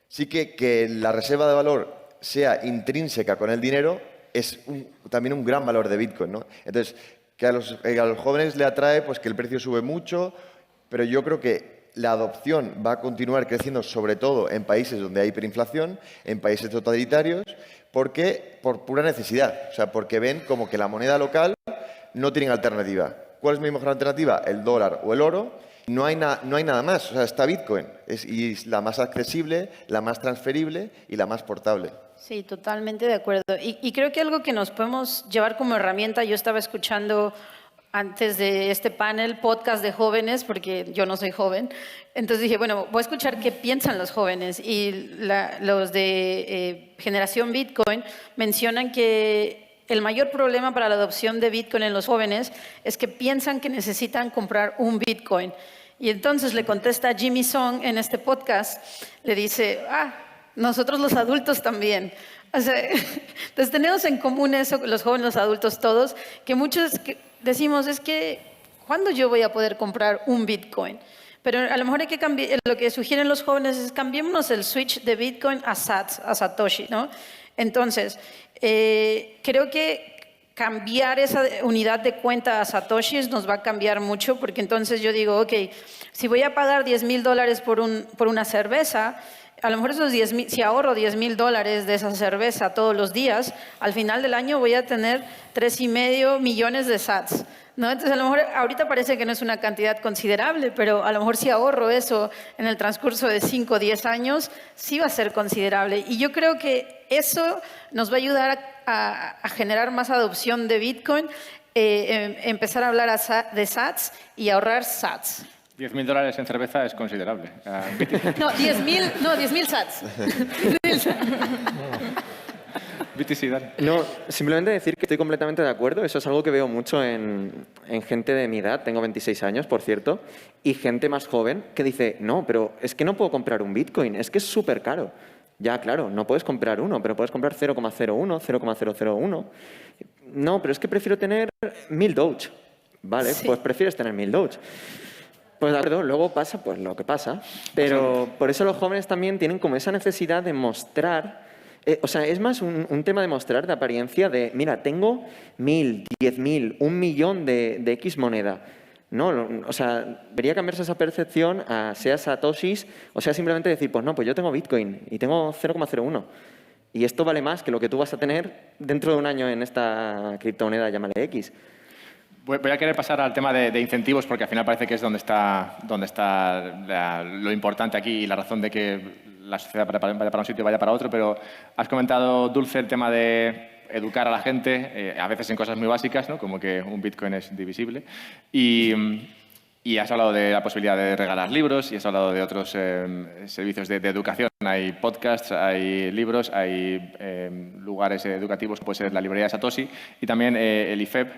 S6: sí que la reserva de valor sea intrínseca con el dinero es también un gran valor de Bitcoin, ¿no? Entonces, que a los jóvenes le atrae pues que el precio sube mucho, pero yo creo que la adopción va a continuar creciendo sobre todo en países donde hay hiperinflación, en países totalitarios, por pura necesidad, o sea, porque ven como que la moneda local no tiene alternativa. ¿Cuál es mi mejor alternativa? El dólar o el oro. No hay nada más, o sea, está Bitcoin y es la más accesible, la más transferible y la más portable.
S5: Sí, totalmente de acuerdo. Y creo que algo que nos podemos llevar como herramienta, yo estaba escuchando antes de este panel podcast de jóvenes, porque yo no soy joven, entonces dije, bueno, voy a escuchar qué piensan los jóvenes. Y los de generación Bitcoin mencionan que el mayor problema para la adopción de Bitcoin en los jóvenes es que piensan que necesitan comprar un Bitcoin. Y entonces le contesta Jimmy Song en este podcast, le dice, nosotros los adultos también. O sea, entonces tenemos en común eso, los jóvenes, los adultos, todos, que muchos decimos, es que, ¿cuándo yo voy a poder comprar un Bitcoin? Pero a lo mejor hay que cambiar, lo que sugieren los jóvenes es cambiémonos el switch de Bitcoin a Satoshi, ¿no? Entonces, creo que cambiar esa unidad de cuenta a Satoshis nos va a cambiar mucho, porque entonces yo digo, ok, si voy a pagar $10,000 por una cerveza, a lo mejor esos si ahorro $10,000 de esa cerveza todos los días, al final del año voy a tener 3,5 millones de sats, ¿no? Entonces, a lo mejor ahorita parece que no es una cantidad considerable, pero a lo mejor si ahorro eso en el transcurso de 5 o 10 años, sí va a ser considerable. Y yo creo que eso nos va a ayudar a generar más adopción de Bitcoin, empezar a hablar de sats y ahorrar sats.
S1: $10,000 en cerveza es considerable.
S5: No, 10,000 sats.
S1: BTC, dale.
S2: No, simplemente decir que estoy completamente de acuerdo. Eso es algo que veo mucho en gente de mi edad, tengo 26 años, por cierto, y gente más joven que dice, no, pero es que no puedo comprar un Bitcoin, es que es súper caro. Ya, claro, no puedes comprar uno, pero puedes comprar 0,01, 0,001. No, pero es que prefiero tener 1.000 Doge. Vale, sí. Pues prefieres tener 1.000 Doge. Pues de acuerdo, luego pasa pues lo que pasa. Pero por eso los jóvenes también tienen como esa necesidad de mostrar. O sea, es más un tema de mostrar, de apariencia, de, mira, tengo 1.000, 10.000, 1.000.000 de X moneda. No, o sea, debería cambiarse esa percepción a sea satoshis, o sea, simplemente decir, pues no, pues yo tengo Bitcoin y tengo 0,01. Y esto vale más que lo que tú vas a tener dentro de un año en esta criptomoneda, llámale X.
S1: Voy a querer pasar al tema de incentivos porque al final parece que es donde está lo importante aquí y la razón de que la sociedad vaya para un sitio y vaya para otro, pero has comentado, Dulce, el tema de educar a la gente, a veces en cosas muy básicas, ¿no? Como que un Bitcoin es divisible. Y Y has hablado de la posibilidad de regalar libros y has hablado de otros servicios de educación. Hay podcasts, hay libros, hay lugares educativos, puede ser la librería de Satoshi y también el IFEP,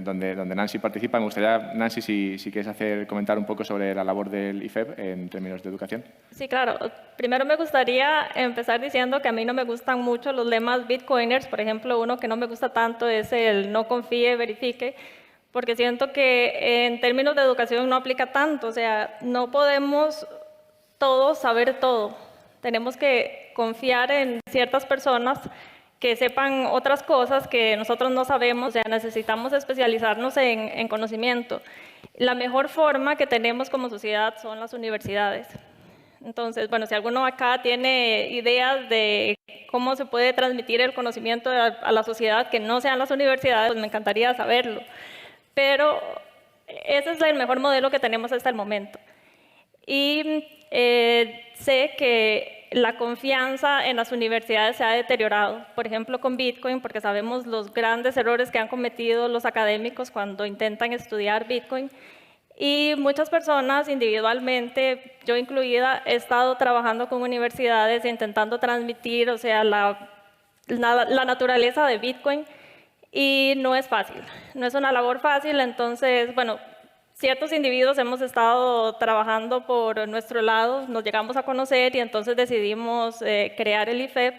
S1: donde Nancy participa. Me gustaría, Nancy, si quieres comentar un poco sobre la labor del IFEP en términos de educación.
S7: Sí, claro. Primero me gustaría empezar diciendo que a mí no me gustan mucho los lemas bitcoiners. Por ejemplo, uno que no me gusta tanto es el no confíe, verifique, porque siento que en términos de educación no aplica tanto. O sea, no podemos todos saber todo. Tenemos que confiar en ciertas personas que sepan otras cosas que nosotros no sabemos. O sea, necesitamos especializarnos en conocimiento. La mejor forma que tenemos como sociedad son las universidades. Entonces, bueno, si alguno acá tiene ideas de cómo se puede transmitir el conocimiento a la sociedad que no sean las universidades, pues me encantaría saberlo. Pero ese es el mejor modelo que tenemos hasta el momento. Y sé que la confianza en las universidades se ha deteriorado, por ejemplo con Bitcoin, porque sabemos los grandes errores que han cometido los académicos cuando intentan estudiar Bitcoin. Y muchas personas individualmente, yo incluida, he estado trabajando con universidades intentando transmitir, o sea, la naturaleza de Bitcoin. Y no es fácil, no es una labor fácil. Entonces, bueno, ciertos individuos hemos estado trabajando por nuestro lado, nos llegamos a conocer y entonces decidimos crear el IFEP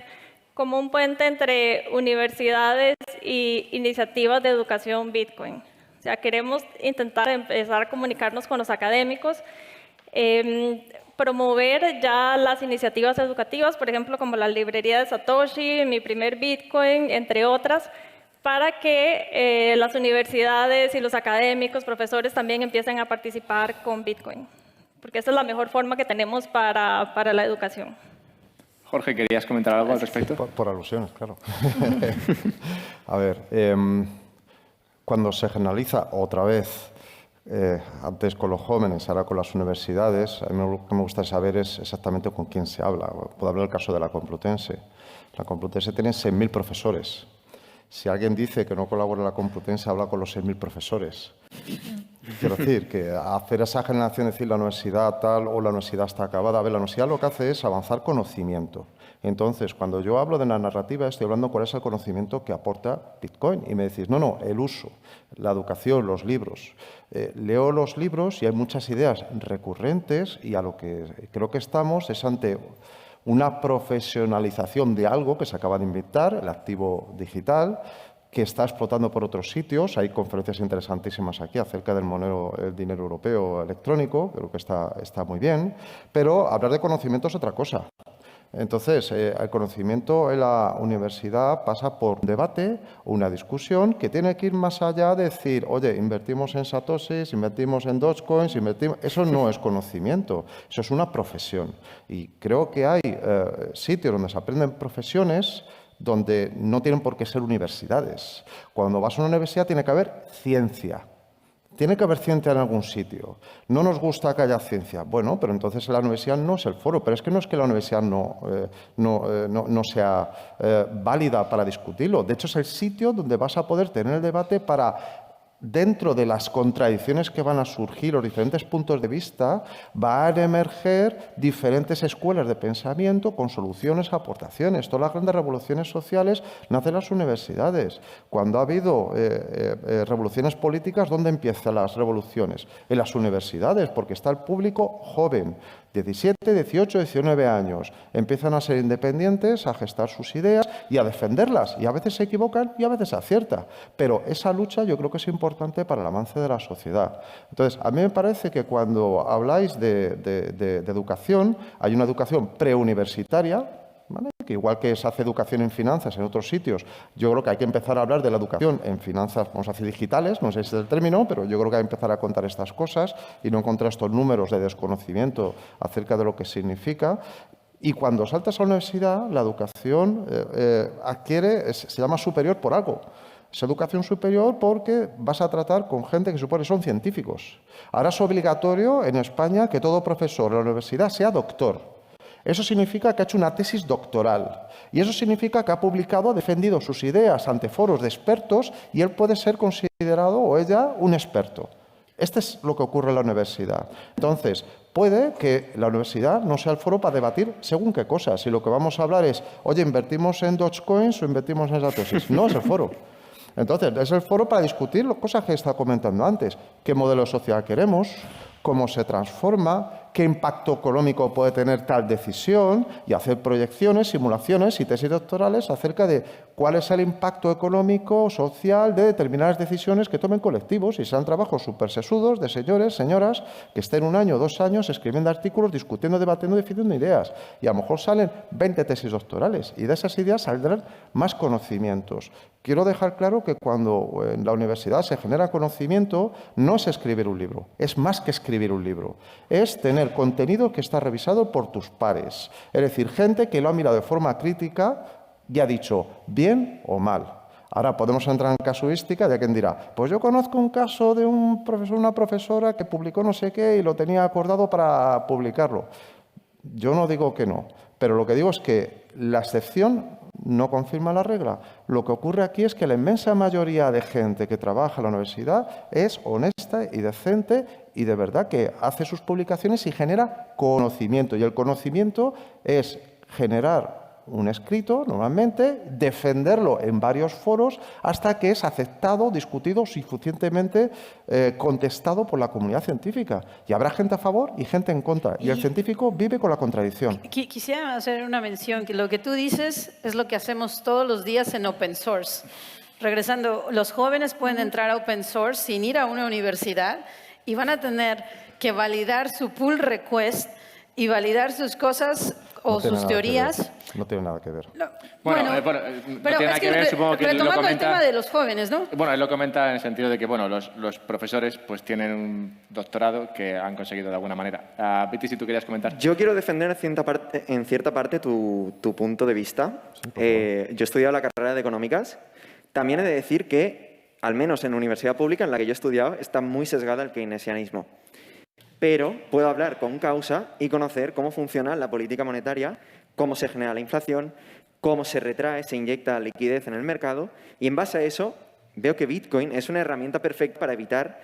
S7: como un puente entre universidades y iniciativas de educación Bitcoin. O sea, queremos intentar empezar a comunicarnos con los académicos, promover ya las iniciativas educativas, por ejemplo, como la librería de Satoshi, Mi Primer Bitcoin, entre otras, para que las universidades y los académicos, profesores también empiecen a participar con Bitcoin, porque esa es la mejor forma que tenemos para la educación.
S1: Jorge, ¿querías comentar algo al respecto?
S4: Por alusiones, claro. A ver, cuando se generaliza otra vez, antes con los jóvenes, ahora con las universidades, a mí lo que me gusta saber es exactamente con quién se habla. Puedo hablar del caso de la Complutense. La Complutense tiene 6.000 profesores. Si alguien dice que no colabora en la Complutense, habla con los 6.000 profesores. Quiero decir, que hacer esa generación, decir la universidad tal o la universidad está acabada. A ver, la universidad lo que hace es avanzar conocimiento. Entonces, cuando yo hablo de la narrativa, estoy hablando cuál es el conocimiento que aporta Bitcoin. Y me decís, no, el uso, la educación, los libros. Leo los libros y hay muchas ideas recurrentes y a lo que creo que estamos es ante una profesionalización de algo que se acaba de inventar, el activo digital, que está explotando por otros sitios. Hay conferencias interesantísimas aquí acerca del dinero europeo electrónico, creo que está muy bien, pero hablar de conocimiento es otra cosa. Entonces, el conocimiento en la universidad pasa por un debate, una discusión que tiene que ir más allá de decir, oye, invertimos en satoshis, invertimos en dogecoins, Eso no es conocimiento, eso es una profesión. Y creo que hay sitios donde se aprenden profesiones donde no tienen por qué ser universidades. Cuando vas a una universidad tiene que haber ciencia. Tiene que haber ciencia en algún sitio. No nos gusta que haya ciencia. Bueno, pero entonces la universidad no es el foro. Pero es que no es que la universidad no sea válida para discutirlo. De hecho, es el sitio donde vas a poder tener el debate para, dentro de las contradicciones que van a surgir, los diferentes puntos de vista, van a emerger diferentes escuelas de pensamiento con soluciones, aportaciones. Todas las grandes revoluciones sociales nacen en las universidades. Cuando ha habido revoluciones políticas, ¿dónde empiezan las revoluciones? En las universidades, porque está el público joven, 17, 18, 19 años. Empiezan a ser independientes, a gestar sus ideas y a defenderlas. Y a veces se equivocan y a veces se acierta. Pero esa lucha yo creo que es importante para el avance de la sociedad. Entonces, a mí me parece que cuando habláis de educación, hay una educación preuniversitaria, ¿vale? Que igual que se hace educación en finanzas en otros sitios, yo creo que hay que empezar a hablar de la educación en finanzas, vamos a decir digitales, no sé si es el término, pero yo creo que hay que empezar a contar estas cosas y no encontrar estos números de desconocimiento acerca de lo que significa. Y cuando saltas a la universidad, la educación se llama superior por algo. Es educación superior porque vas a tratar con gente que supone son científicos. Ahora es obligatorio en España que todo profesor de la universidad sea doctor. Eso significa que ha hecho una tesis doctoral y eso significa que ha publicado, ha defendido sus ideas ante foros de expertos y él puede ser considerado o ella un experto. Este es lo que ocurre en la universidad. Entonces, puede que la universidad no sea el foro para debatir según qué cosas. Si lo que vamos a hablar es, oye, ¿invertimos en Dogecoins o invertimos en Satoshis? No es el foro. Entonces, es el foro para discutir las cosas que estaba comentando antes. ¿Qué modelo social queremos? ¿Cómo se transforma? ¿Qué impacto económico puede tener tal decisión? Y hacer proyecciones, simulaciones y tesis doctorales acerca de cuál es el impacto económico, social de determinadas decisiones que tomen colectivos y sean trabajos súper sesudos de señores, señoras, que estén 1 año, 2 años escribiendo artículos, discutiendo, debatiendo, definiendo ideas. Y a lo mejor salen 20 tesis doctorales y de esas ideas saldrán más conocimientos. Quiero dejar claro que cuando en la universidad se genera conocimiento, no es escribir un libro, es más que escribir un libro. Es tener contenido que está revisado por tus pares. Es decir, gente que lo ha mirado de forma crítica y ha dicho bien o mal. Ahora podemos entrar en casuística de quien dirá, pues yo conozco un caso de un profesor, una profesora que publicó no sé qué y lo tenía acordado para publicarlo. Yo no digo que no, pero lo que digo es que la excepción no confirma la regla. Lo que ocurre aquí es que la inmensa mayoría de gente que trabaja en la universidad es honesta y decente y de verdad que hace sus publicaciones y genera conocimiento. Y el conocimiento es generar un escrito, normalmente, defenderlo en varios foros hasta que es aceptado, discutido, suficientemente contestado por la comunidad científica. Y habrá gente a favor y gente en contra. Y el científico vive con la contradicción.
S5: Quisiera hacer una mención, que lo que tú dices es lo que hacemos todos los días en open source. Regresando, los jóvenes pueden entrar a open source sin ir a una universidad y van a tener que validar su pull request y validar sus cosas o sus teorías.
S4: No tiene nada que ver.
S5: Bueno,
S1: no
S5: pero
S1: tiene nada que ver, supongo que
S5: retomando
S1: lo comenta,
S5: el tema de los jóvenes, ¿no?
S1: Bueno, él lo comenta en el sentido de que bueno, los profesores pues tienen un doctorado que han conseguido de alguna manera. Viti, si tú querías comentar.
S2: Yo quiero defender en cierta parte tu punto de vista. Yo he estudiado la carrera de Económicas. También he de decir que, al menos en la universidad pública en la que yo he estudiado, está muy sesgada el keynesianismo. Pero puedo hablar con causa y conocer cómo funciona la política monetaria, cómo se genera la inflación, cómo se retrae, se inyecta liquidez en el mercado, y en base a eso veo que Bitcoin es una herramienta perfecta para evitar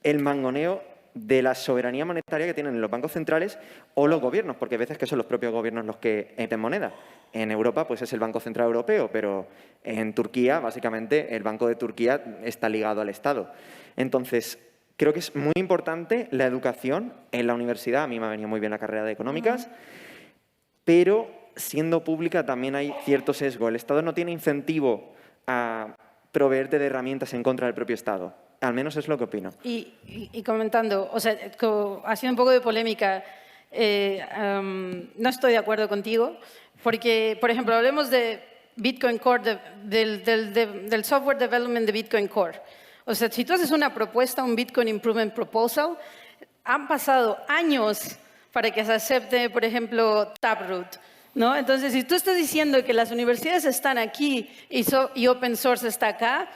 S2: el mangoneo de la soberanía monetaria que tienen los bancos centrales o los gobiernos, porque a veces que son los propios gobiernos los que emiten moneda. En Europa pues es el Banco Central Europeo, pero en Turquía, básicamente, el Banco de Turquía está ligado al Estado. Entonces, creo que es muy importante la educación en la universidad. A mí me ha venido muy bien la carrera de Económicas, pero siendo pública también hay cierto sesgo. El Estado no tiene incentivo a proveerte de herramientas en contra del propio Estado. Al menos es lo que opino.
S5: Y comentando, o sea, haciendo un poco de polémica, no estoy de acuerdo contigo, porque, por ejemplo, hablemos de Bitcoin Core, del software development de Bitcoin Core. O sea, si tú haces una propuesta, un Bitcoin Improvement Proposal, han pasado años para que se acepte, por ejemplo, Taproot, ¿no? Entonces, si tú estás diciendo que las universidades están aquí y open source está acá,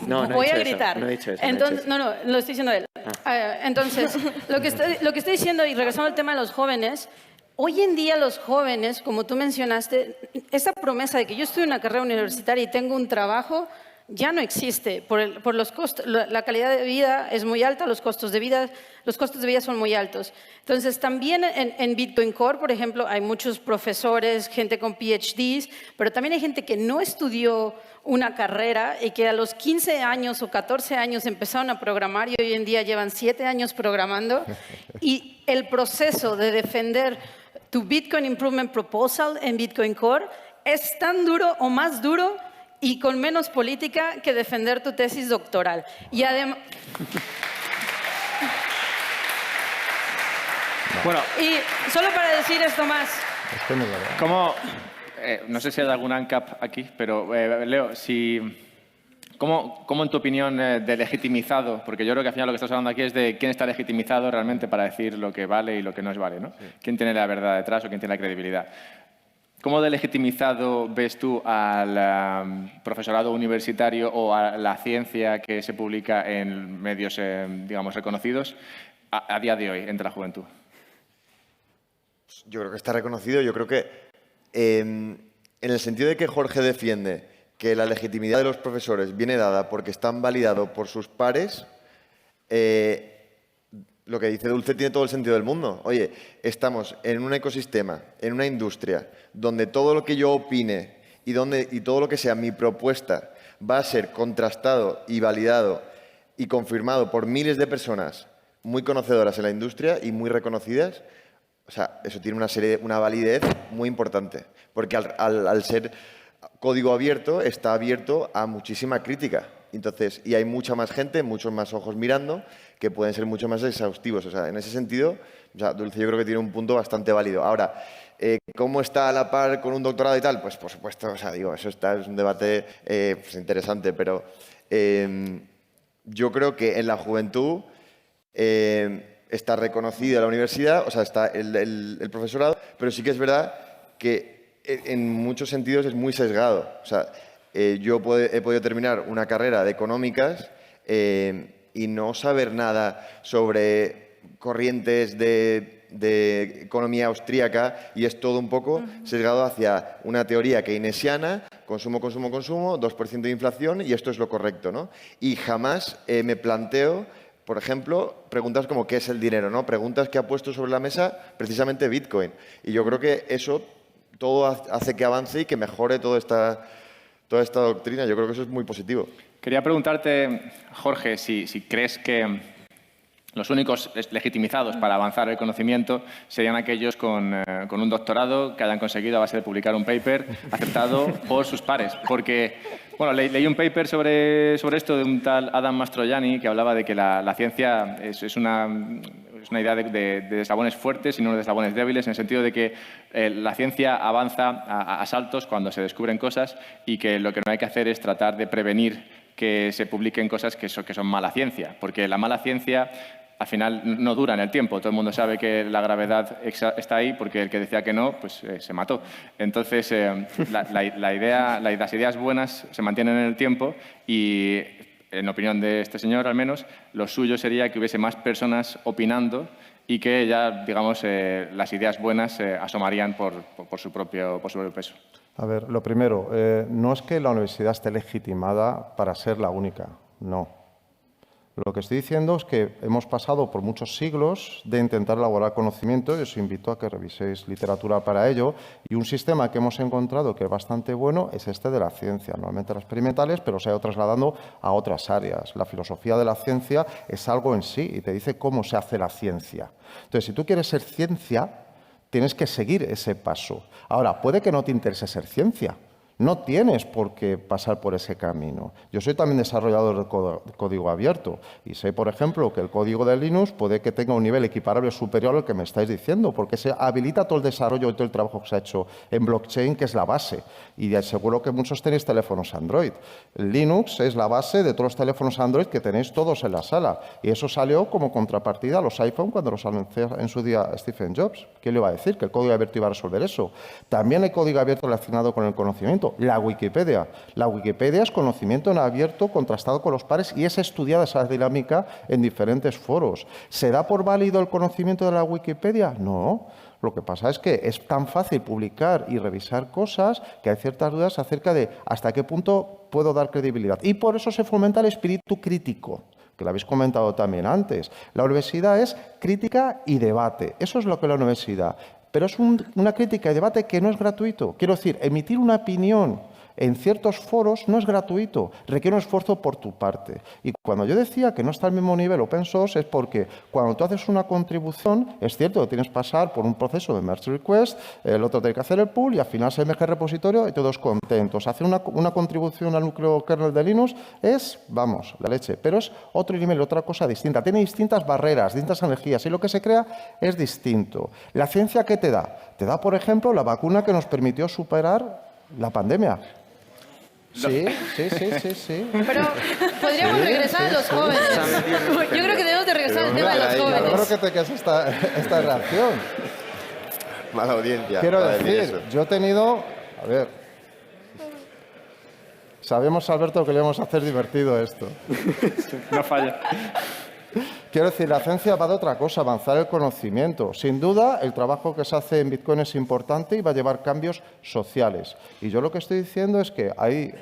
S5: voy a gritar.
S2: No he dicho eso.
S5: Entonces, no, lo estoy diciendo él. Entonces, lo que estoy diciendo, y regresando al tema de los jóvenes, hoy en día los jóvenes, como tú mencionaste, esa promesa de que yo estudio una carrera universitaria y tengo un trabajo, ya no existe. Por los costos, la calidad de vida es muy alta, los costos de vida son muy altos. Entonces, también en Bitcoin Core, por ejemplo, hay muchos profesores, gente con PhDs, pero también hay gente que no estudió una carrera y que a los 15 años o 14 años empezaron a programar y hoy en día llevan 7 años programando. Y el proceso de defender tu Bitcoin Improvement Proposal en Bitcoin Core es tan duro o más duro y con menos política que defender tu tesis doctoral. Y además...
S1: Bueno,
S5: y solo para decir esto más.
S1: ¿cómo, no sé si hay algún ANCAP aquí, pero Leo, ¿cómo en tu opinión de legitimizado, porque yo creo que al final lo que estás hablando aquí es de quién está legitimizado realmente para decir lo que vale y lo que no es vale, ¿no? Sí. ¿Quién tiene la verdad detrás o quién tiene la credibilidad? ¿Cómo de legitimizado ves tú al profesorado universitario o a la ciencia que se publica en medios, digamos, reconocidos a día de hoy entre la juventud?
S6: Yo creo que está reconocido. Yo creo que en el sentido de que Jorge defiende que la legitimidad de los profesores viene dada porque están validados por sus pares, lo que dice Dulce tiene todo el sentido del mundo. Oye, estamos en un ecosistema, en una industria, donde todo lo que yo opine y todo lo que sea mi propuesta va a ser contrastado y validado y confirmado por miles de personas muy conocedoras en la industria y muy reconocidas. O sea, eso tiene una validez muy importante, porque al ser código abierto, está abierto a muchísima crítica. Entonces, y hay mucha más gente, muchos más ojos mirando, que pueden ser mucho más exhaustivos. O sea, en ese sentido, o sea, Dulce yo creo que tiene un punto bastante válido. Ahora, ¿cómo está a la par con un doctorado y tal? Pues, por supuesto, o sea, digo, es un debate pues, interesante, pero yo creo que en la juventud está reconocida la universidad, o sea, está el profesorado, pero sí que es verdad que en muchos sentidos es muy sesgado. O sea, yo he podido terminar una carrera de económicas y no saber nada sobre corrientes de economía austríaca, y es todo un poco sesgado hacia una teoría keynesiana, consumo, 2% de inflación, y esto es lo correcto, ¿no? Y jamás me planteo, por ejemplo, preguntas como ¿qué es el dinero?, ¿no? Preguntas que ha puesto sobre la mesa precisamente Bitcoin. Y yo creo que eso todo hace que avance y que mejore toda esta doctrina. Yo creo que eso es muy positivo.
S1: Quería preguntarte, Jorge, si crees que los únicos legitimizados para avanzar el conocimiento serían aquellos con un doctorado que hayan conseguido a base de publicar un paper aceptado por sus pares. Porque, bueno, leí un paper sobre esto de un tal Adam Mastroianni que hablaba de que la ciencia es una idea de eslabones fuertes y no de eslabones débiles, en el sentido de que la ciencia avanza a saltos cuando se descubren cosas, y que lo que no hay que hacer es tratar de prevenir que se publiquen cosas que son mala ciencia, porque la mala ciencia al final no dura en el tiempo. Todo el mundo sabe que la gravedad está ahí, porque el que decía que no, pues se mató. Entonces, las ideas buenas se mantienen en el tiempo, y en opinión de este señor al menos, lo suyo sería que hubiese más personas opinando y que ya, digamos, las ideas buenas asomarían por su propio peso.
S4: A ver, lo primero, no es que la universidad esté legitimada para ser la única, no. Lo que estoy diciendo es que hemos pasado por muchos siglos de intentar elaborar conocimiento, y os invito a que reviséis literatura para ello, y un sistema que hemos encontrado que es bastante bueno es este de la ciencia, normalmente las experimentales, pero se ha ido trasladando a otras áreas. La filosofía de la ciencia es algo en sí y te dice cómo se hace la ciencia. Entonces, si tú quieres ser ciencia, tienes que seguir ese paso. Ahora, puede que no te interese ser ciencia. No tienes por qué pasar por ese camino. Yo soy también desarrollador de código abierto y sé, por ejemplo, que el código de Linux puede que tenga un nivel equiparable o superior al que me estáis diciendo, porque se habilita todo el desarrollo y todo el trabajo que se ha hecho en blockchain, que es la base. Y seguro que muchos tenéis teléfonos Android. Linux es la base de todos los teléfonos Android que tenéis todos en la sala. Y eso salió como contrapartida a los iPhone cuando los anunció en su día Stephen Jobs. ¿Quién le iba a decir que el código abierto iba a resolver eso? También hay código abierto relacionado con el conocimiento. La Wikipedia. La Wikipedia es conocimiento en abierto contrastado con los pares, y es estudiada esa dinámica en diferentes foros. ¿Se da por válido el conocimiento de la Wikipedia? No. Lo que pasa es que es tan fácil publicar y revisar cosas que hay ciertas dudas acerca de hasta qué punto puedo dar credibilidad. Y por eso se fomenta el espíritu crítico, que lo habéis comentado también antes. La universidad es crítica y debate. Eso es lo que es la universidad. Pero es una crítica y debate que no es gratuito. Quiero decir, emitir una opinión en ciertos foros no es gratuito, requiere un esfuerzo por tu parte. Y cuando yo decía que no está al mismo nivel open source es porque cuando tú haces una contribución, es cierto que tienes que pasar por un proceso de merge request, el otro tiene que hacer el pull y al final se emerge el repositorio y todos contentos. Hacer una contribución al núcleo kernel de Linux es, vamos, la leche, pero es otro nivel, otra cosa distinta. Tiene distintas barreras, distintas energías y lo que se crea es distinto. ¿La ciencia qué te da? Te da, por ejemplo, la vacuna que nos permitió superar la pandemia. Sí.
S5: Pero podríamos regresar a los jóvenes. Yo creo que debemos de regresar al tema de los jóvenes.
S4: Yo creo que te quedas esta reacción.
S6: Mala audiencia.
S4: Quiero decir, yo he tenido... A ver... Sabemos, Alberto, que le vamos a hacer divertido esto.
S1: No falla.
S4: Quiero decir, la ciencia va de otra cosa, avanzar el conocimiento. Sin duda, el trabajo que se hace en Bitcoin es importante y va a llevar cambios sociales. Y yo lo que estoy diciendo es que hay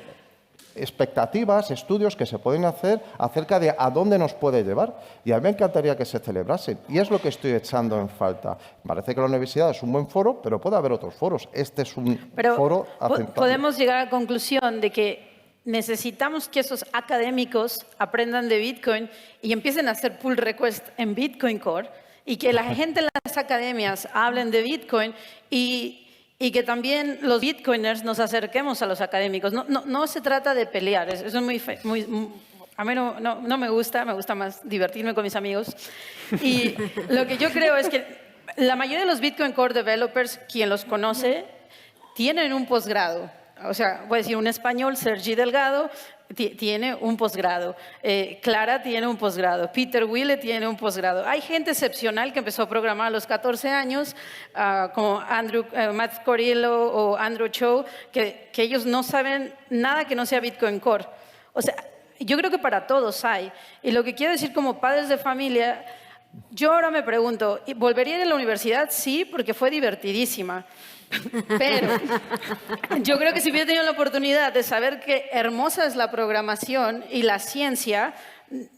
S4: expectativas, estudios que se pueden hacer acerca de a dónde nos puede llevar. Y a mí me encantaría que se celebrasen. Y es lo que estoy echando en falta. Parece que la universidad es un buen foro, pero puede haber otros foros. Este es un foro aceptable.
S5: Podemos llegar a la conclusión de que necesitamos que esos académicos aprendan de Bitcoin y empiecen a hacer pull request en Bitcoin Core y que la gente en las academias hablen de Bitcoin y que también los Bitcoiners nos acerquemos a los académicos. No se trata de pelear, eso es a mí no me gusta más divertirme con mis amigos. Y lo que yo creo es que la mayoría de los Bitcoin Core developers, quien los conoce, tienen un posgrado. O sea, voy a decir un español, Sergi Delgado, tiene un posgrado. Clara tiene un posgrado. Peter Wille tiene un posgrado. Hay gente excepcional que empezó a programar a los 14 años, como Matt Scorillo o Andrew Cho, que ellos no saben nada que no sea Bitcoin Core. O sea, yo creo que para todos hay. Y lo que quiero decir como padres de familia, yo ahora me pregunto, ¿volvería a ir a la universidad? Sí, porque fue divertidísima. Pero yo creo que si hubiera tenido la oportunidad de saber qué hermosa es la programación y la ciencia,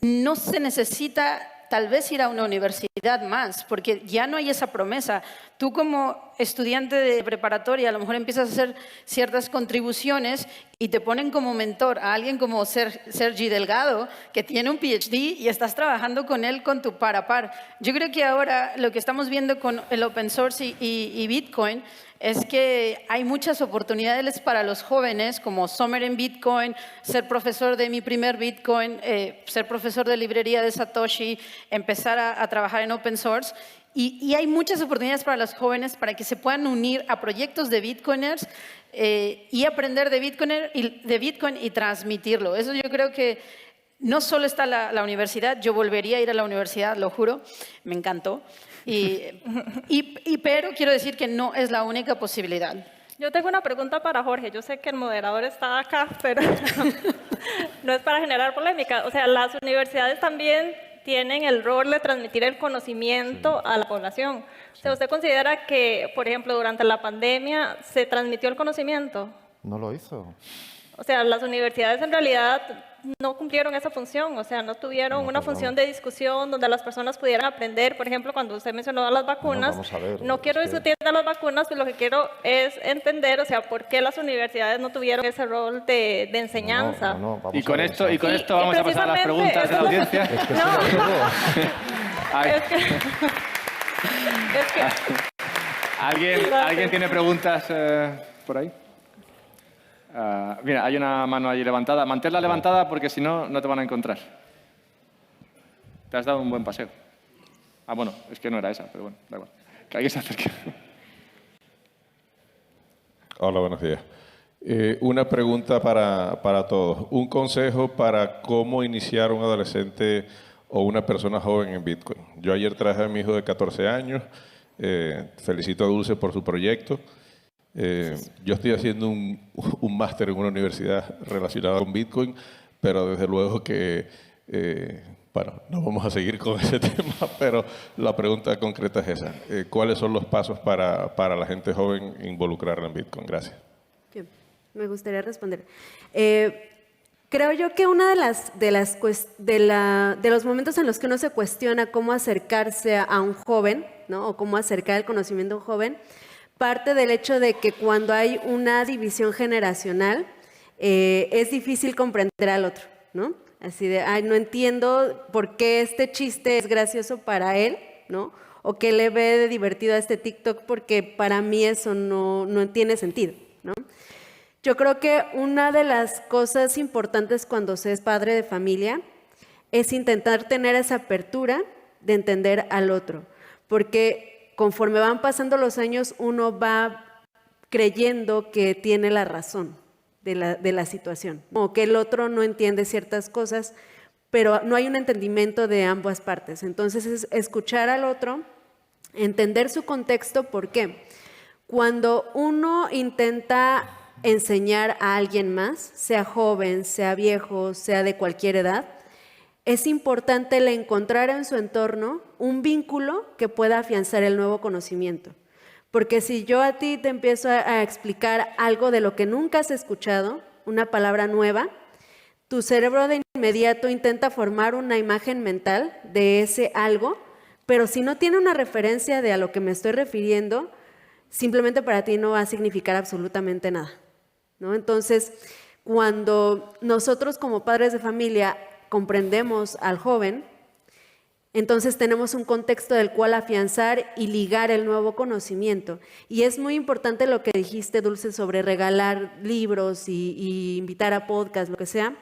S5: no se necesita tal vez ir a una universidad más, porque ya no hay esa promesa. Tú como estudiante de preparatoria a lo mejor empiezas a hacer ciertas contribuciones y te ponen como mentor a alguien como Sergi Delgado, que tiene un PhD y estás trabajando con él con tu par a par. Yo creo que ahora lo que estamos viendo con el open source y Bitcoin es que hay muchas oportunidades para los jóvenes, como Summer en Bitcoin, ser profesor de mi primer Bitcoin, ser profesor de librería de Satoshi, empezar a trabajar en open source. Y hay muchas oportunidades para los jóvenes para que se puedan unir a proyectos de Bitcoiners y aprender de Bitcoin y transmitirlo. Eso yo creo que no solo está la universidad, yo volvería a ir a la universidad, lo juro, me encantó. Pero quiero decir que no es la única posibilidad.
S7: Yo tengo una pregunta para Jorge. Yo sé que el moderador está acá, pero no es para generar polémica. O sea, las universidades también tienen el rol de transmitir el conocimiento a la población. O sea, ¿usted considera que, por ejemplo, durante la pandemia se transmitió el conocimiento?
S4: No lo hizo.
S7: O sea, las universidades en realidad no cumplieron esa función, o sea, no tuvieron una función de discusión donde las personas pudieran aprender. Por ejemplo, cuando usted mencionó las vacunas, no quiero discutir de las vacunas, pero lo que quiero es entender, o sea, por qué las universidades no tuvieron ese rol de enseñanza.
S1: Y con esto vamos a pasar a las preguntas de la audiencia. ¿Alguien tiene preguntas por ahí? Mira, hay una mano allí levantada. Manténla levantada porque si no, no te van a encontrar. Te has dado un buen paseo. Bueno, es que no era esa, pero bueno, da igual. Que alguien se acerque.
S8: Hola, buenos días. Una pregunta para todos. Un consejo para cómo iniciar un adolescente o una persona joven en Bitcoin. Yo ayer traje a mi hijo de 14 años. Felicito a Dulce por su proyecto. Yo estoy haciendo un máster en una universidad relacionada con Bitcoin, pero desde luego que, bueno, no vamos a seguir con ese tema, pero la pregunta concreta es esa. ¿Cuáles son los pasos para la gente joven involucrarla en Bitcoin? Gracias.
S3: Bien, me gustaría responder. Creo yo que uno de los momentos en los que uno se cuestiona cómo acercarse a un joven, ¿no? O cómo acercar el conocimiento a un joven, parte del hecho de que cuando hay una división generacional, es difícil comprender al otro, ¿no? Así de, no entiendo por qué este chiste es gracioso para él, ¿no? O qué le ve de divertido a este TikTok porque para mí eso no tiene sentido, ¿no? Yo creo que una de las cosas importantes cuando se es padre de familia es intentar tener esa apertura de entender al otro, porque conforme van pasando los años, uno va creyendo que tiene la razón de la situación, o que el otro no entiende ciertas cosas, pero no hay un entendimiento de ambas partes. Entonces, es escuchar al otro, entender su contexto. ¿Por qué? Cuando uno intenta enseñar a alguien más, sea joven, sea viejo, sea de cualquier edad, es importante el encontrar en su entorno un vínculo que pueda afianzar el nuevo conocimiento. Porque si yo a ti te empiezo a explicar algo de lo que nunca has escuchado, una palabra nueva, tu cerebro de inmediato intenta formar una imagen mental de ese algo, pero si no tiene una referencia de a lo que me estoy refiriendo, simplemente para ti no va a significar absolutamente nada, ¿no? Entonces, cuando nosotros como padres de familia comprendemos al joven, entonces tenemos un contexto del cual afianzar y ligar el nuevo conocimiento. Y es muy importante lo que dijiste, Dulce, sobre regalar libros y invitar a podcast, lo que sea,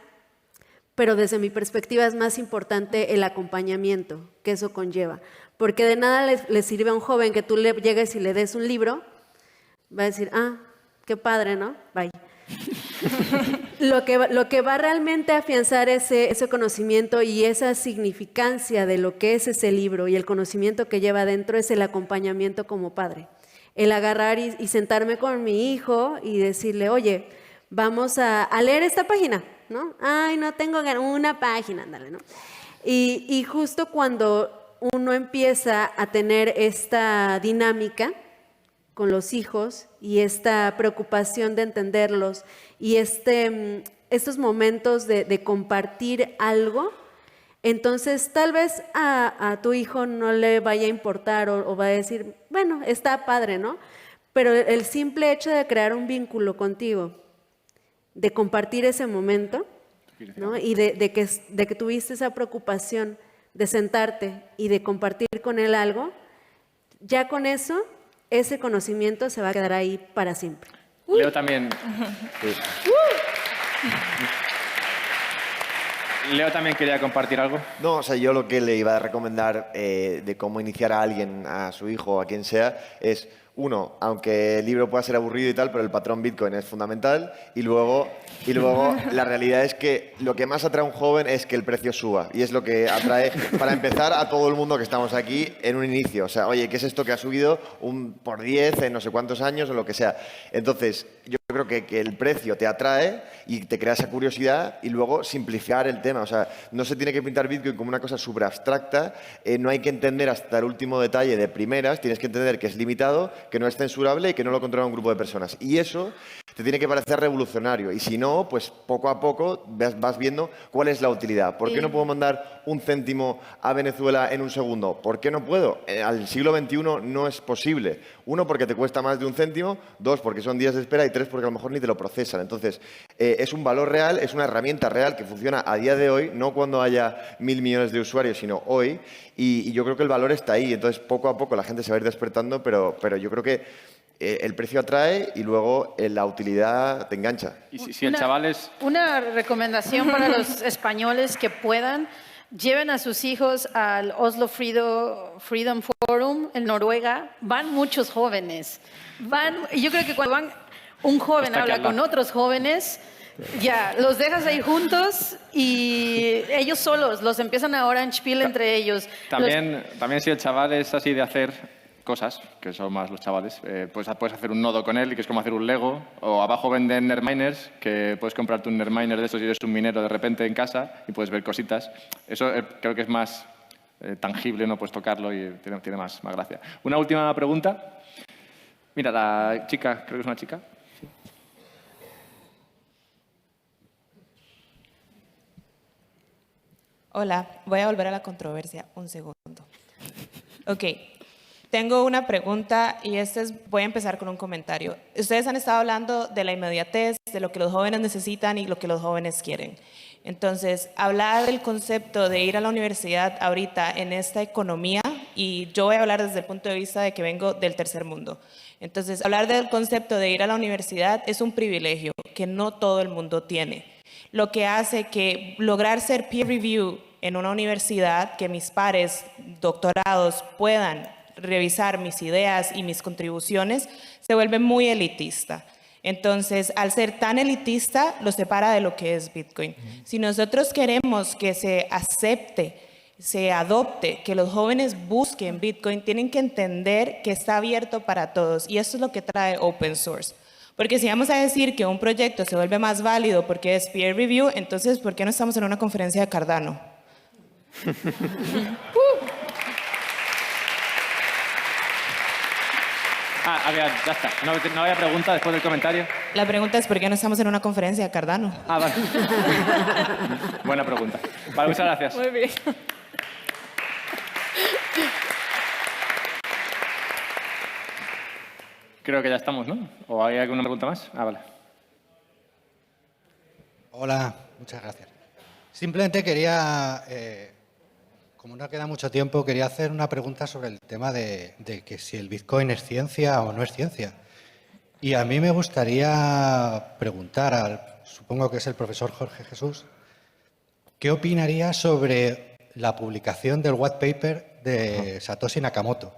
S3: pero desde mi perspectiva es más importante el acompañamiento que eso conlleva. Porque de nada le sirve a un joven que tú le llegues y le des un libro, va a decir, ah, qué padre, ¿no? Bye. Lo que va realmente a afianzar ese conocimiento y esa significancia de lo que es ese libro y el conocimiento que lleva adentro es el acompañamiento como padre. El agarrar y sentarme con mi hijo y decirle, oye, vamos a leer esta página, ¿no? Ay, no tengo una página, ándale, ¿no? Y justo cuando uno empieza a tener esta dinámica con los hijos y esta preocupación de entenderlos y estos momentos de compartir algo, entonces tal vez a tu hijo no le vaya a importar o va a decir, bueno, está padre, ¿no? Pero el simple hecho de crear un vínculo contigo, de compartir ese momento, ¿no? Y de que tuviste esa preocupación de sentarte y de compartir con él algo, ya con eso, ese conocimiento se va a quedar ahí para siempre.
S1: Leo también. Leo también quería compartir algo.
S6: No, o sea, yo lo que le iba a recomendar de cómo iniciar a alguien, a su hijo o a quien sea, es, uno, aunque el libro pueda ser aburrido y tal, pero el patrón Bitcoin es fundamental. Y luego la realidad es que lo que más atrae a un joven es que el precio suba. Y es lo que atrae, para empezar, a todo el mundo que estamos aquí en un inicio. O sea, oye, ¿qué es esto que ha subido por 10 en no sé cuántos años o lo que sea? Entonces, yo creo que el precio te atrae y te crea esa curiosidad y luego simplificar el tema. O sea, no se tiene que pintar Bitcoin como una cosa súper abstracta, no hay que entender hasta el último detalle de primeras, tienes que entender que es limitado, que no es censurable y que no lo controla un grupo de personas. Y eso te tiene que parecer revolucionario. Y si no, pues poco a poco vas viendo cuál es la utilidad. ¿Por qué no puedo mandar 1 céntimo a Venezuela en un segundo? ¿Por qué no puedo? Al siglo XXI no es posible. 1, porque te cuesta más de 1 céntimo. 2, porque son días de espera. Y 3, porque a lo mejor ni te lo procesan. Entonces, es un valor real, es una herramienta real que funciona a día de hoy, no cuando haya 1.000 millones de usuarios, sino hoy. Y yo creo que el valor está ahí. Entonces, poco a poco la gente se va a ir despertando, pero yo creo que el precio atrae y luego la utilidad te engancha.
S1: Y si el chaval es...
S5: Una recomendación para los españoles que puedan, lleven a sus hijos al Oslo Freedom Forum en Noruega. Van muchos jóvenes. Yo creo que cuando van, un joven habla con otros jóvenes, ya, los dejas ahí juntos y ellos solos los empiezan a orange peel entre ellos.
S1: También si el chaval es así de hacer cosas, que son más los chavales, pues puedes hacer un nodo con él, que es como hacer un Lego, o abajo venden Nerminers, que puedes comprarte un Nerminer de esos y eres un minero de repente en casa y puedes ver cositas. Eso creo que es más tangible, no puedes tocarlo y tiene más gracia. Una última pregunta. Mira, la chica, creo que es una chica.
S9: Hola, voy a volver a la controversia un segundo. Ok. Tengo una pregunta y voy a empezar con un comentario. Ustedes han estado hablando de la inmediatez, de lo que los jóvenes necesitan y lo que los jóvenes quieren. Entonces, hablar del concepto de ir a la universidad ahorita en esta economía, y yo voy a hablar desde el punto de vista de que vengo del tercer mundo. Entonces, hablar del concepto de ir a la universidad es un privilegio que no todo el mundo tiene. Lo que hace que lograr ser peer review en una universidad, que mis pares, doctorados, puedan revisar mis ideas y mis contribuciones, se vuelve muy elitista. Entonces, al ser tan elitista, lo separa de lo que es Bitcoin. Si nosotros queremos que se acepte, se adopte, que los jóvenes busquen Bitcoin, tienen que entender que está abierto para todos. Y eso es lo que trae open source. Porque si vamos a decir que un proyecto se vuelve más válido porque es peer review, entonces, ¿por qué no estamos en una conferencia de Cardano?
S1: Bien, ya está. No había pregunta después del comentario.
S9: La pregunta es, ¿por qué no estamos en una conferencia, Cardano?
S1: Vale. Buena pregunta. Vale, muchas gracias.
S7: Muy bien.
S1: Creo que ya estamos, ¿no? ¿O hay alguna pregunta más? Vale.
S10: Hola, muchas gracias. Simplemente quería, como no queda mucho tiempo, quería hacer una pregunta sobre el tema de que si el Bitcoin es ciencia o no es ciencia. Y a mí me gustaría preguntar supongo que es el profesor Jorge Jesús, ¿qué opinaría sobre la publicación del white paper de Satoshi Nakamoto?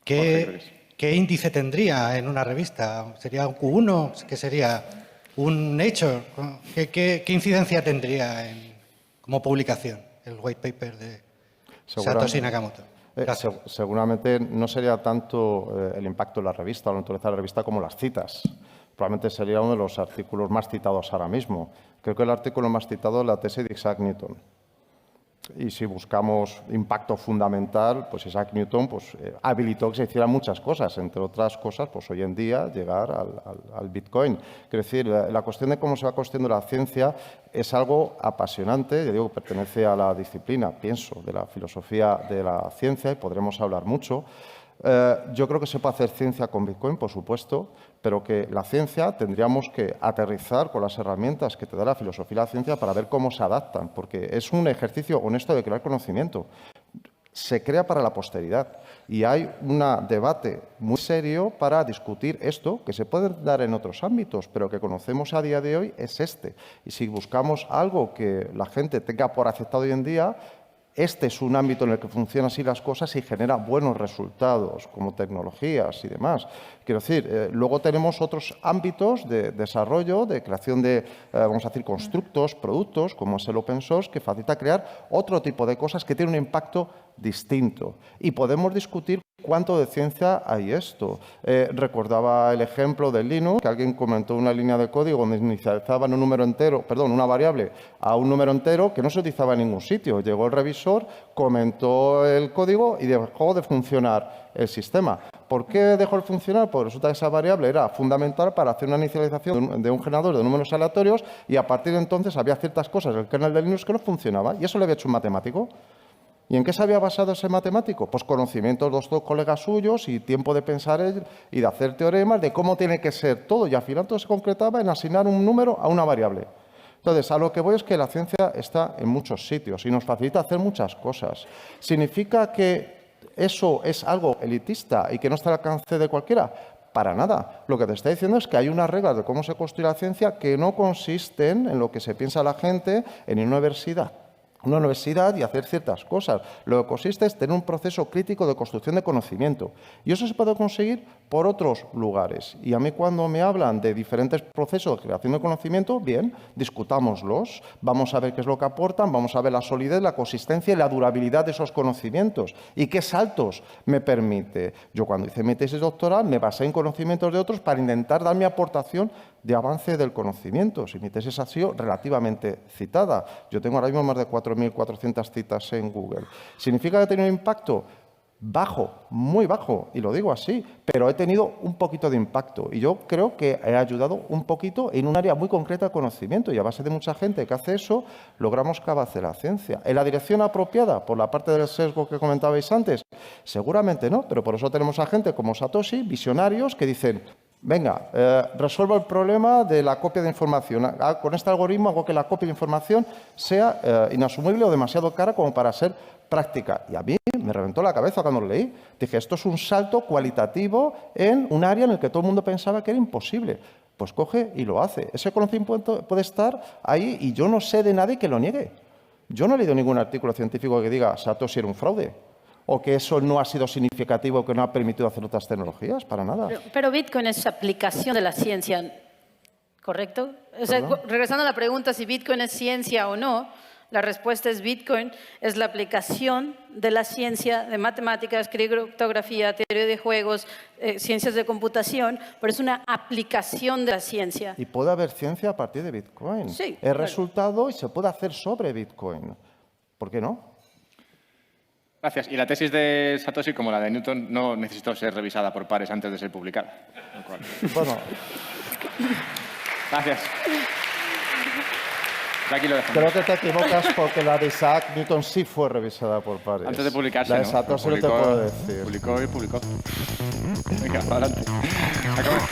S10: ¿Qué índice tendría en una revista? ¿Sería un Q1? ¿Qué sería? ¿Un Nature? ¿Qué incidencia tendría como publicación el white paper de Satoshi Nakamoto?
S4: Seguramente no sería tanto el impacto en la revista o la naturaleza de la revista como las citas. Probablemente sería uno de los artículos más citados ahora mismo. Creo que el artículo más citado es la tesis de Isaac Newton. Y si buscamos impacto fundamental, pues Isaac Newton habilitó que se hicieran muchas cosas, entre otras cosas, pues hoy en día llegar al Bitcoin. Quiero decir, la cuestión de cómo se va construyendo la ciencia es algo apasionante, yo digo que pertenece a la disciplina, pienso, de la filosofía de la ciencia y podremos hablar mucho. Yo creo que se puede hacer ciencia con Bitcoin, por supuesto, pero que la ciencia tendríamos que aterrizar con las herramientas que te da la filosofía y la ciencia para ver cómo se adaptan, porque es un ejercicio honesto de crear conocimiento. Se crea para la posteridad y hay un debate muy serio para discutir esto, que se puede dar en otros ámbitos, pero que conocemos a día de hoy es este. Y si buscamos algo que la gente tenga por aceptado hoy en día, este es un ámbito en el que funcionan así las cosas y genera buenos resultados, como tecnologías y demás. Quiero decir, luego tenemos otros ámbitos de desarrollo, de creación de, vamos a decir, constructos, productos, como es el open source, que facilita crear otro tipo de cosas que tienen un impacto distinto. Y podemos discutir cuánto de ciencia hay esto. Recordaba el ejemplo del Linux, que alguien comentó una línea de código donde inicializaban un número entero, perdón, una variable a un número entero que no se utilizaba en ningún sitio. Llegó el revisor, comentó el código y dejó de funcionar el sistema. ¿Por qué dejó de funcionar? Pues resulta que esa variable era fundamental para hacer una inicialización de un generador de números aleatorios y a partir de entonces había ciertas cosas del kernel de Linux que no funcionaban y eso lo había hecho un matemático. ¿Y en qué se había basado ese matemático? Pues conocimientos de los dos colegas suyos y tiempo de pensar y de hacer teoremas de cómo tiene que ser todo. Y al final todo se concretaba en asignar un número a una variable. Entonces, a lo que voy es que la ciencia está en muchos sitios y nos facilita hacer muchas cosas. ¿Significa que eso es algo elitista y que no está al alcance de cualquiera? Para nada. Lo que te está diciendo es que hay unas reglas de cómo se construye la ciencia que no consisten en lo que se piensa la gente en una universidad y hacer ciertas cosas. Lo que consiste es tener un proceso crítico de construcción de conocimiento. Y eso se puede conseguir por otros lugares. Y a mí cuando me hablan de diferentes procesos de creación de conocimiento, bien, discutámoslos. Vamos a ver qué es lo que aportan, vamos a ver la solidez, la consistencia y la durabilidad de esos conocimientos. Y qué saltos me permite. Yo cuando hice mi tesis doctoral me basé en conocimientos de otros para intentar dar mi aportación de avance del conocimiento. Si mi tesis ha sido relativamente citada. Yo tengo ahora mismo más de 4.400 citas en Google. ¿Significa que ha tenido un impacto? Bajo, muy bajo, y lo digo así, pero he tenido un poquito de impacto. Y yo creo que he ayudado un poquito en un área muy concreta de conocimiento. Y a base de mucha gente que hace eso, logramos que avance la ciencia. ¿En la dirección apropiada, por la parte del sesgo que comentabais antes? Seguramente no, pero por eso tenemos a gente como Satoshi, visionarios, que dicen: venga, resuelvo el problema de la copia de información. Con este algoritmo hago que la copia de información sea inasumible o demasiado cara como para ser práctica. Y a mí me reventó la cabeza cuando lo leí. Dije, esto es un salto cualitativo en un área en el que todo el mundo pensaba que era imposible. Pues coge y lo hace. Ese conocimiento puede estar ahí y yo no sé de nadie que lo niegue. Yo no he leído ningún artículo científico que diga Satoshi era un fraude. ¿O que eso no ha sido significativo, que no ha permitido hacer otras tecnologías? Para nada.
S5: Pero Bitcoin es aplicación de la ciencia, ¿correcto? O sea, regresando a la pregunta si Bitcoin es ciencia o no, la respuesta es Bitcoin es la aplicación de la ciencia de matemáticas, criptografía, teoría de juegos, ciencias de computación, pero es una aplicación de la ciencia.
S4: Y puede haber ciencia a partir de Bitcoin.
S5: Sí.
S4: Es resultado y se puede hacer sobre Bitcoin. ¿Por qué no?
S1: Gracias. Y la tesis de Satoshi, como la de Newton, no necesitó ser revisada por pares antes de ser publicada. Lo cual-
S4: Bueno,
S1: Gracias. Y aquí lo dejamos.
S4: creo que te equivocas porque la de Isaac Newton sí fue revisada por pares.
S1: Antes de publicarse,
S4: La de
S1: ¿no?
S4: Satoshi no te
S1: Publicó-
S4: puedo decir.
S1: Publicó y publicó. Venga, adelante. Acabamos.